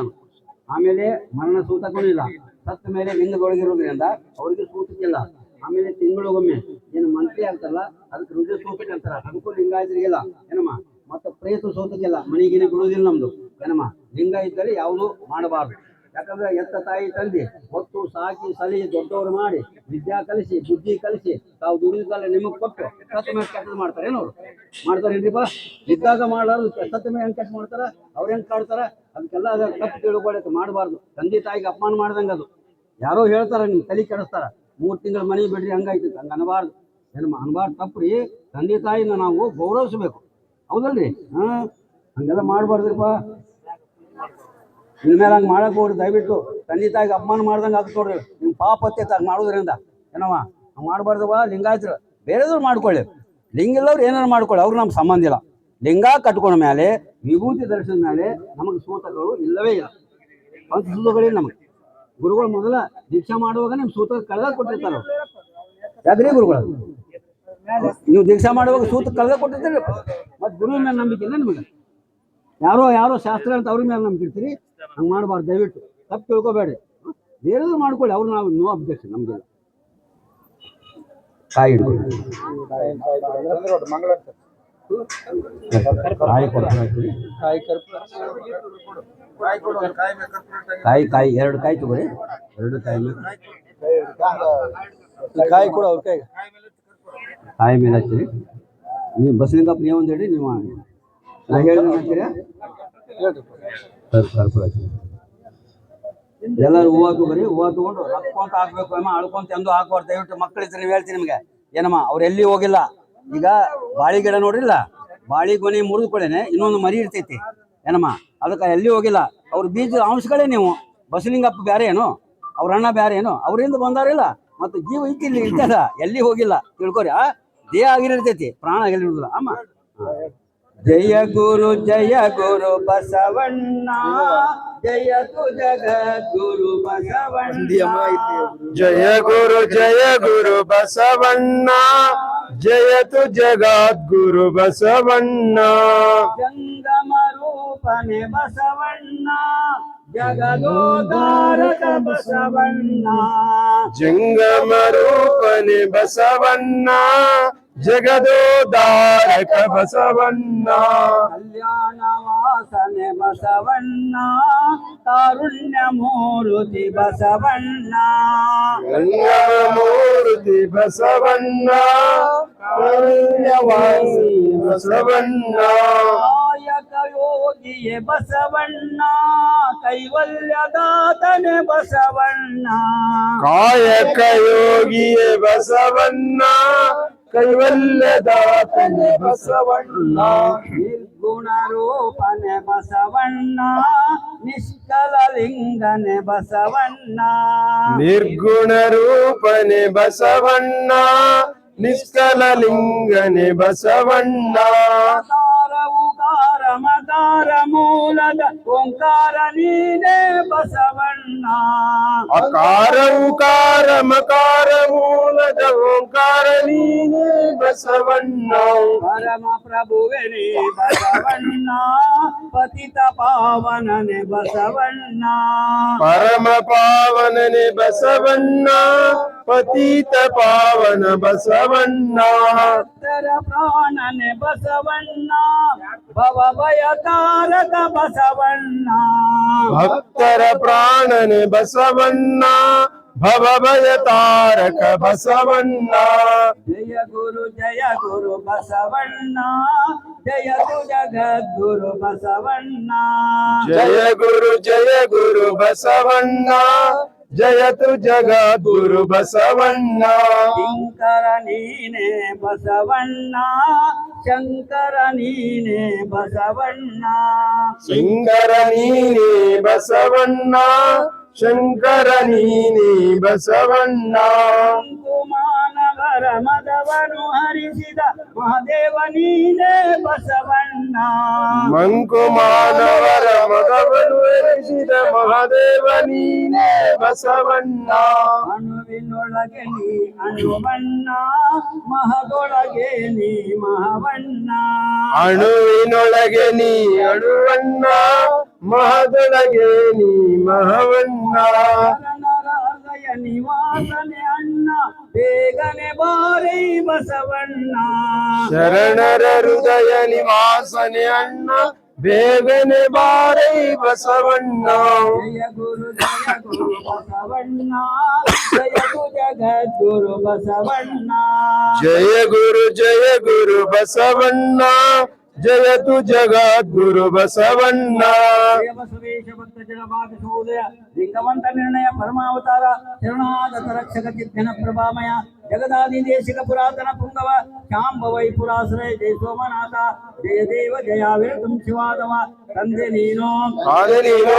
ಆಮೇಲೆ ಮರಣ ಸೂತಕೂ ಇಲ್ಲ, ಸತ್ತ ಮೇಲೆ ಲಿಂಗದೊಳಗಿರೋದ್ರಿಂದ ಅವ್ರಿಗೆ ಸೂತಕ್ಕಿಲ್ಲ. ಆಮೇಲೆ ತಿಂಗಳಿಗೊಮ್ಮೆ ಏನು ಮಂತ್ರಿ ಆಗ್ತಾರಲ್ಲ ಅದಕ್ಕೆ ರುಜು ಸೂತಕ ಅಂತಾರ, ಅದಕ್ಕೂ ಲಿಂಗಾಯತರಿಗಿಲ್ಲ ಏನಮ್ಮ. ಮತ್ತೆ ಪ್ರೇತ ಸೂತಕ್ಕಿಲ್ಲ, ಮನೆಗಿನ ಬಿಡುವುದಿಲ್ಲ ನಮ್ದು ಏನಮ್ಮ. ಲಿಂಗ ಇದ್ದರೆ ಯಾವುದು ಮಾಡಬಾರ್ದು, ಯಾಕಂದ್ರೆ ಎತ್ತ ತಾಯಿ ತಂದೆ ಹೊತ್ತು ಸಾಕಿ ಸಲಿ ದೊಡ್ಡವರು ಮಾಡಿ ವಿದ್ಯಾ ಕಲಿಸಿ ಬುದ್ಧಿ ಕಲಿಸಿ ತಾವು ದುಡಿದಲ್ಲ ನಿಮಗೆ ಕೊಟ್ಟು ಸತ್ತ ಮೇಲೆ ಕೆಟ್ಟದ್ದು ಮಾಡ್ತಾರೆ ಏನವ್ರು ಮಾಡ್ತಾರೇನ್ರಿಪ್ಪ. ಇದ್ದಾಗ ಮಾಡಾರು ಸತ್ತ ಮೇಲೆ ಹೆಂಗೆ ಕೆಟ್ಟ ಮಾಡ್ತಾರ, ಅವ್ರು ಹೆಂಗೆ ಕಾಡ್ತಾರ, ಅದಕ್ಕೆಲ್ಲ ಅದ ತಪ್ಪು ತಿಳ್ಕೊಳಕ್ಕೆ ಮಾಡಬಾರ್ದು. ತಂದೆ ತಾಯಿಗೆ ಅಪಮಾನ ಮಾಡ್ದಂಗೆ ಅದು. ಯಾರೋ ಹೇಳ್ತಾರ ನಿಮ್ಗೆ ತಲೆ ಕೆಡಿಸ್ತಾರ, 3 ತಿಂಗಳ ಮನೆ ಬಿಡ್ರಿ ಹಂಗಾಯ್ತು ಹಂಗೆ ಅನಬಾರ್ದು ಏನಮ್ಮ, ಅನಬಾರ್ದು ತಪ್ಪ್ರಿ. ತಂದೆ ತಾಯಿನ ನಾವು ಗೌರವಿಸ್ಬೇಕು, ಹೌದಲ್ರಿ? ಹಂಗೆಲ್ಲ ಮಾಡಬಾರ್ದ್ರಿಪ್ಪ. ಇನ್ಮೇಲೆ ಹಂಗೆ ಮಾಡಕ್ಕೆ ಹೋಗ್ರಿ ದಯವಿಟ್ಟು. ತಂದೆ ತಾಯಿಗೆ ಅಪಮಾನ ಮಾಡ್ದಂಗೆ ಆಗ್ತದೆ ನೋಡ್ರಿ, ನಿಮ್ಮ ಪಾಪ ಹತ್ತೈತೆ ಹಂಗೆ ಮಾಡೋದ್ರಿಂದ ಏನವ. ಹಂಗೆ ಮಾಡಬಾರ್ದವ. ಲಿಂಗಾಯತರು ಬೇರೆದವ್ರು ಮಾಡ್ಕೊಳ್ಳಿ, ಲಿಂಗ ಇಲ್ಲವ್ರು ಏನಾರು ಮಾಡ್ಕೊಳ್ಳಿ, ಅವ್ರು ನಮ್ಗೆ ಸಂಬಂಧ ಇಲ್ಲ. ಲಿಂಗ ಕಟ್ಕೊಂಡ ಮೇಲೆ ವಿಭೂತಿ ಧರಿಸಿದ ಮೇಲೆ ನಮಗೆ ಸೂತಕಗಳು ಇಲ್ಲವೇ ಇಲ್ಲ, ಅಂತ ಸೂತಗಳಿಲ್ಲ ನಮಗೆ. ಗುರುಗಳು ಮೊದಲ ದೀಕ್ಷಾ ಮಾಡುವಾಗ ನಿಮ್ಮ ಸೂತಕ ಕಳೆದ ಕೊಟ್ಟಿರ್ತಾರ. ಯಾಕ್ರಿ ಗುರುಗಳು ನೀವು ದೀಕ್ಷಾ ಮಾಡುವಾಗ ಸೂತಕ ಕಳೆದ ಕೊಟ್ಟಿರ್ತೀರಿ, ಮತ್ತು ಗುರುವಿನ ಮೇಲೆ ನಂಬಿಕೆ ಇಲ್ಲ ನಿಮಗೆ. ಯಾರೋ ಶಾಸ್ತ್ರ ಅಂತ ಅವ್ರ ಮೇಲೆ ನಂಬಿಕೆ ಇರ್ತೀರಿ, ಹಂಗೆ ಮಾಡಬಾರ್ದು ದಯವಿಟ್ಟು. ತಪ್ಪು ತಿಳ್ಕೊಬೇಡ್ರಿ, ಬೇರೆದ್ರು ಮಾಡ್ಕೊಳ್ಳಿ, ಅವ್ರು ನಾವು ನೋ ಅಬ್ಜೆಕ್ಷನ್ ನಮಗಿಲ್ಲ. ಕಾಯಿ ಹಿಡ್ಕೊಳ್ಳಿ, ಕಾಯಿ ಕೊಡ್ತೀವಿ, ಕಾಯಿ 2 ಕಾಯಿ ತಗೋರಿ, 2 ಕಾಯಿ ಮೇಲೆ ಕಾಯಿ ಕೂಡ ಅವ್ರ ಕೈ ಕಾಯಿ ಮೇಲೆ ಹಚ್ಚಿರಿ. ನೀವು ಬಸಲಿಂಗಪ್ಪ ನೀವು ಒಂದು ಹೇಳಿ, ನೀವು ನಾ ಹೇಳಿದ್ರೆ ಹಚ್ಚಿರಿ. ಎಲ್ಲರೂ ಹೂವು ತಗೋರಿ, ಹೂವು ತಗೊಂಡು ರಕ್ಕೊಂತ ಹಾಕ್ಬೇಕು ಅಮ್ಮ, ಅಳ್ಕೊಂತ ಎಂದು ಹಾಕ್ಬಾರ್ದು ದಯವಿಟ್ಟು. ಮಕ್ಕಳಿದ್ರೆ ನೀವು ಹೇಳ್ತೀನಿ ನಿಮ್ಗೆ ಏನಮ್ಮ, ಅವ್ರು ಎಲ್ಲಿ ಹೋಗಿಲ್ಲ. ಈಗ ಬಾಳಿ ಗಿಡ ನೋಡಿಲ್ಲ, ಬಾಳಿ ಗೊನೆ ಮುರಿದು ಕೊಡೇನೆ ಇನ್ನೊಂದು ಮರಿ ಇರ್ತೈತಿ ಏನಮ್ಮ, ಅದಕ್ಕೆ ಎಲ್ಲಿ ಹೋಗಿಲ್ಲ. ಅವ್ರ ಬೀಜ ಅಂಶಗಳೇ ನೀವು. ಬಸಲಿಂಗಪ್ಪ ಬ್ಯಾರೆ ಏನು, ಅವ್ರ ಅಣ್ಣ ಬ್ಯಾರೆ ಏನು, ಅವರಿಂದ ಬಂದಾರಿಲ್ಲ. ಮತ್ತು ಜೀವ ಇಲ್ಲಿ ಇರ್ತದ, ಎಲ್ಲಿ ಹೋಗಿಲ್ಲ ತಿಳ್ಕೊರಿ. ದೇಹ ಆಗಿರ್ತೈತಿ, ಪ್ರಾಣ ಆಗಿರುವುದಿಲ್ಲ ಅಮ್ಮ. ಜಯ ಗುರು ಬಸವಣ್ಣ, ಜಯತು ಜಗದ್ಗುರು ಬಸವಣ್ಣ. ಜಯ ಗುರು ಬಸವಣ್ಣ, ಜಯತು ಜಗದ್ಗುರು ಬಸವಣ್ಣ. ಜಂಗಮ ರೂಪನೆ ಬಸವಣ್ಣ, ಜಗದೋದ್ಧಾರಕ ಬಸವಣ್ಣ. ಜಂಗಮ ರೂಪನೆ ಬಸವಣ್ಣ, ಜಗದೋದ್ಧಾರಕ ಬಸವಣ್ಣ. ಕಲ್ಯಾಣ ವಾಸನೆ ಬಸವಣ್ಣ, ಕಾರುಣ್ಯ ಮೂರ್ತಿ ಬಸವಣ್ಣ. ಮೂರ್ತಿ ಬಸವಣ್ಣ, ಕಾರುಣ್ಯವಾಸಿ ಬಸವಣ್ಣ. ಕಾಯಕ ಯೋಗಿಯೇ ಬಸವಣ್ಣ, ಕೈವಲ್ಯದಾತನೆ ಬಸವಣ್ಣ. ಕಾಯಕ ಯೋಗಿಯೇ ಬಸವಣ್ಣ, ಕೈವಲ್ಯದಾತನೆ ಬಸವಣ್ಣ. ನಿರ್ಗುಣ ರೂಪನೆ ಬಸವಣ್ಣ, ನಿಷ್ಕಲ ಲಿಂಗನೆ ಬಸವಣ್ಣ. ನಿರ್ಗುಣ ರೂಪನೆ ಬಸವಣ್ಣ, ನಿಷ್ಕಲ ಲಿಂಗನೆ ಬಸವಣ್ಣ. ಉಕಾರ ಮಕಾರ ಮೂಲದ ಓಂಕಾರ ನೀನೇ ಬಸವಣ್ಣ. ಅಕಾರ ಉಕಾರ ಮಕಾರ ಮೂಲದ ಓಂಕಾರ ನೀನೇ ಬಸವಣ್ಣ. ಪರಮ ಪ್ರಭುವೆನೇ ಬಸವಣ್ಣ, ಪತಿತ ಪಾವನನೆ ಬಸವಣ್ಣ. ಪರಮ ಪಾವನನೆ ಬಸವಣ್ಣ, ಪತಿತ ಪಾವನ ಬಸವಣ್ಣ. ಭಕ್ತರ ಪ್ರಾಣನೆ ಬಸವಣ್ಣ, ಭವ ಭಯ ತಾರಕ ಬಸವಣ್ಣ. ಭಕ್ತರ ಪ್ರಾಣನೆ ಬಸವಣ್ಣ, ಭವ ಭಯ ತಾರಕ ಬಸವಣ್ಣ. ಜಯ ಗುರು ಬಸವಣ್ಣ, ಜಯತು ಜಗದ್ಗುರು ಬಸವಣ್ಣ. ಜಯ ಗುರು ಬಸವಣ್ಣ, ಜಯತು ಜಗದ್ಗುರು ಬಸವಣ್ಣ. ಶಂಕರ ನೀನೆ ಬಸವಣ್ಣ, ಶಂಕರ ನೀನೆ ಬಸವಣ್ಣ. ಶಂಕರ ನೀನೇ ಬಸವಣ್ಣ, ಶಂಕರ ನೀನೇ ಬಸವಣ್ಣ. ಮಾನವರ ಮದವನು ಹರಿಸಿದ ಮಹಾದೇವ ನೀನೇ ಬಸವಣ್ಣ. ಮಂಕು ಮಾನವರ ಮಗವನ್ನು ಎರಿಸಿದ ಮಹಾದೇವ ನೀನೇ ಬಸವಣ್ಣ. ಅಣುವಿನೊಳಗೆ ನೀ ಅಣುವಣ್ಣ, ಮಹದೊಳಗೆ ನೀ ಮಹವಣ್ಣ. ಅಣುವಿನೊಳಗೆ ನೀ ಅಣುವಣ್ಣ, ಮಹದೊಳಗೆ ನೀ ಮಹವಣ್ಣ. ಶರಣರ ಹೃದಯ ನಿವಾಸನೆ ಅಣ್ಣ, ಬೇಗನೆ ಬಾರೈ ಬಸವಣ್ಣ. ಶರಣರ ಹೃದಯ ನಿವಾಸನೆ ಅಣ್ಣ, ಬೇಗನೆ ಬಾರೈ ಬಸವಣ್ಣ. ಜಯ ಗುರು ಬಸವಣ್ಣ, ಜಯತು ಜಗದ್ಗುರು ಬಸವಣ್ಣ. ಜಯ ಗುರು ಬಸವಣ್ಣ, ಜಯತು ಜಗದ್ಗುರು ಬಸವಣ್ಣ. ಬಸವೇಶ ಭಕ್ತ ಜನ ಭಾಗಶೋದಯ ಲಿಂಗವಂತ ನಿರ್ಣಯ ಪರಮಾವತಾರ ಶರಣಾಗತ ರಕ್ಷಕ ಚಿತ್ತನ ಪ್ರಭಾಮಯ ಜಗದಾದಿ ದೇಶಿಕ ಪುರಾತನ ಪುಂಗವ ಶಾಂಭವೈ ಪುರಾಶ್ರಯ ಜಯ ಸೋಮನಾಥ ಜಯ ದೇವ ಜಯ ವಿರತಂ ಶಿವಾದವ. ತಂದೆ ನೀನು, ಆದಿ ನೀನು,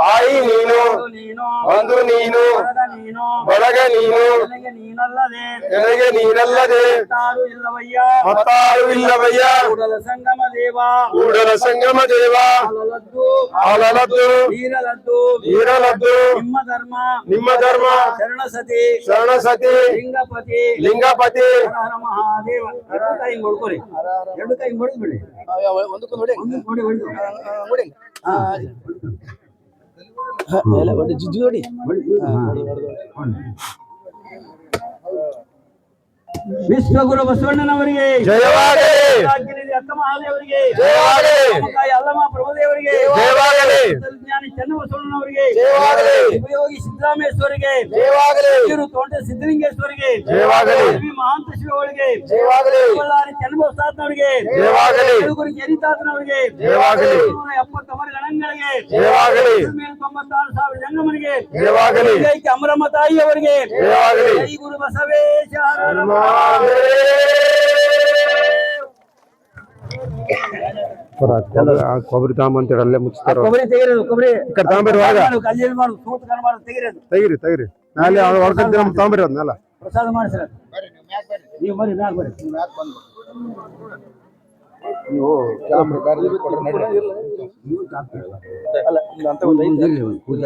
ತಾಯಿ ನೀನು, ಒಂದು ನೀನು, ನೀನು, ಬಳಗ ನೀನು, ನನಗೆ ನೀನಲ್ಲದೆ ನನಗೆ ನೀನಲ್ಲದೆ ಯಾರು ಇಲ್ಲವಯ್ಯ. ಮತ್ತಾರು ಇಲ್ಲವಯ್ಯ. ಕೂಡಲ ಸಂಗಮ ದೇವ, ಕೂಡಲ ಸಂಗಮ ದೇವ, ಹಾಲಲದ್ದು, ನೀರಲದ್ದು, ನೀರಲದ್ದು, ನಿಮ್ಮ ಧರ್ಮ, ಶರಣಸತಿ, ಶರಣಸತಿ, ಲಿಂಗಪತಿ, ಲಿಂಗಪತಿ. ಹರ ಹರ ಮಹಾದೇವ. ಎರಡು ಕೈ ಮುಡ್ಕೊರಿ, ಎರಡು ಕೈ ಮುಡಿದ್ಬಿಡಿ. ನೋಡಿ ವಿಶ್ವಗುರು ಬಸವಣ್ಣನವರಿಗೆ ಜಯವಾಗಲಿ, ರಾಜ್ಯನಿಧಿ ಅಕ್ಕ ಮಹಾದೇವರಿಗೆ ಜಯವಾಗಲಿ, ತಾಯಿ ಅಲ್ಲಮ್ಮ ಪ್ರಭುದೇವರಿಗೆ ಜಯವಾಗಲಿ, ಜ್ಞಾನಿ ಚನ್ನಬಸವಣ್ಣನವರಿಗೆ ಜಯವಾಗಲಿ, ಉಪಯೋಗಿ ಸಿದ್ದರಾಮೇಶ್ವರಿಗೆ ಜಯವಾಗಲಿ, ತೋಟ ಸಿದ್ದಲಿಂಗೇಶ್ವರಿಗೆ ಜಯವಾಗಲಿ, ಮಹಾಂತ ಶಿವಗಳಿಗೆ ಜಯವಾಗಲಿ, ಬಳ್ಳಾರಿ ಚನ್ನಬಸವಣ್ಣನವರಿಗೆ ಜಯವಾಗಲಿ, ಗುರು ಜನಿತಾತನವರಿಗೆ ಜಯವಾಗಲಿ, 170 ಮರಿ ಗಣಂಗಳಿಗೆ ಜಯವಾಗಲಿ, 96,000 ಜಂಗಮನಿಗೆ ಜಯವಾಗಲಿ, ಅಮರಮ್ಮ ತಾಯಿಯವರಿಗೆ ಜಯವಾಗಲಿ. ಜೈ ಗುರು ಬಸವೇಶ. ಹರ ಹರ ಕೊಬ್ಬರಿ ತಾಂಬಂತೇಳಿ ಅಲ್ಲೇ ಮುಚ್ತಾರ. ಕೊಬ್ಬರಿ ತೆಗಿರೋದು, ಕೊಬ್ಬರಿ ತಾಂಬರಿ ಕಲ್ಲಿಲ್ ಮಾಡು, ಸೂತ್ ಕರ್ಮಾಡು ತೆಗಿರೋದು. ತೆಗಿರಿ ನಾಳೆ ಹೊರಗಡೆ ತಾಂಬರಿ ಅದನ್ನೆಲ್ಲ ಪ್ರಸಾದ ಮಾಡಿಸ್ರ ನೀವು ಬರ್ರಿ, ಮ್ಯಾಗ ಬರ್ರಿ. ಪೂಜೆ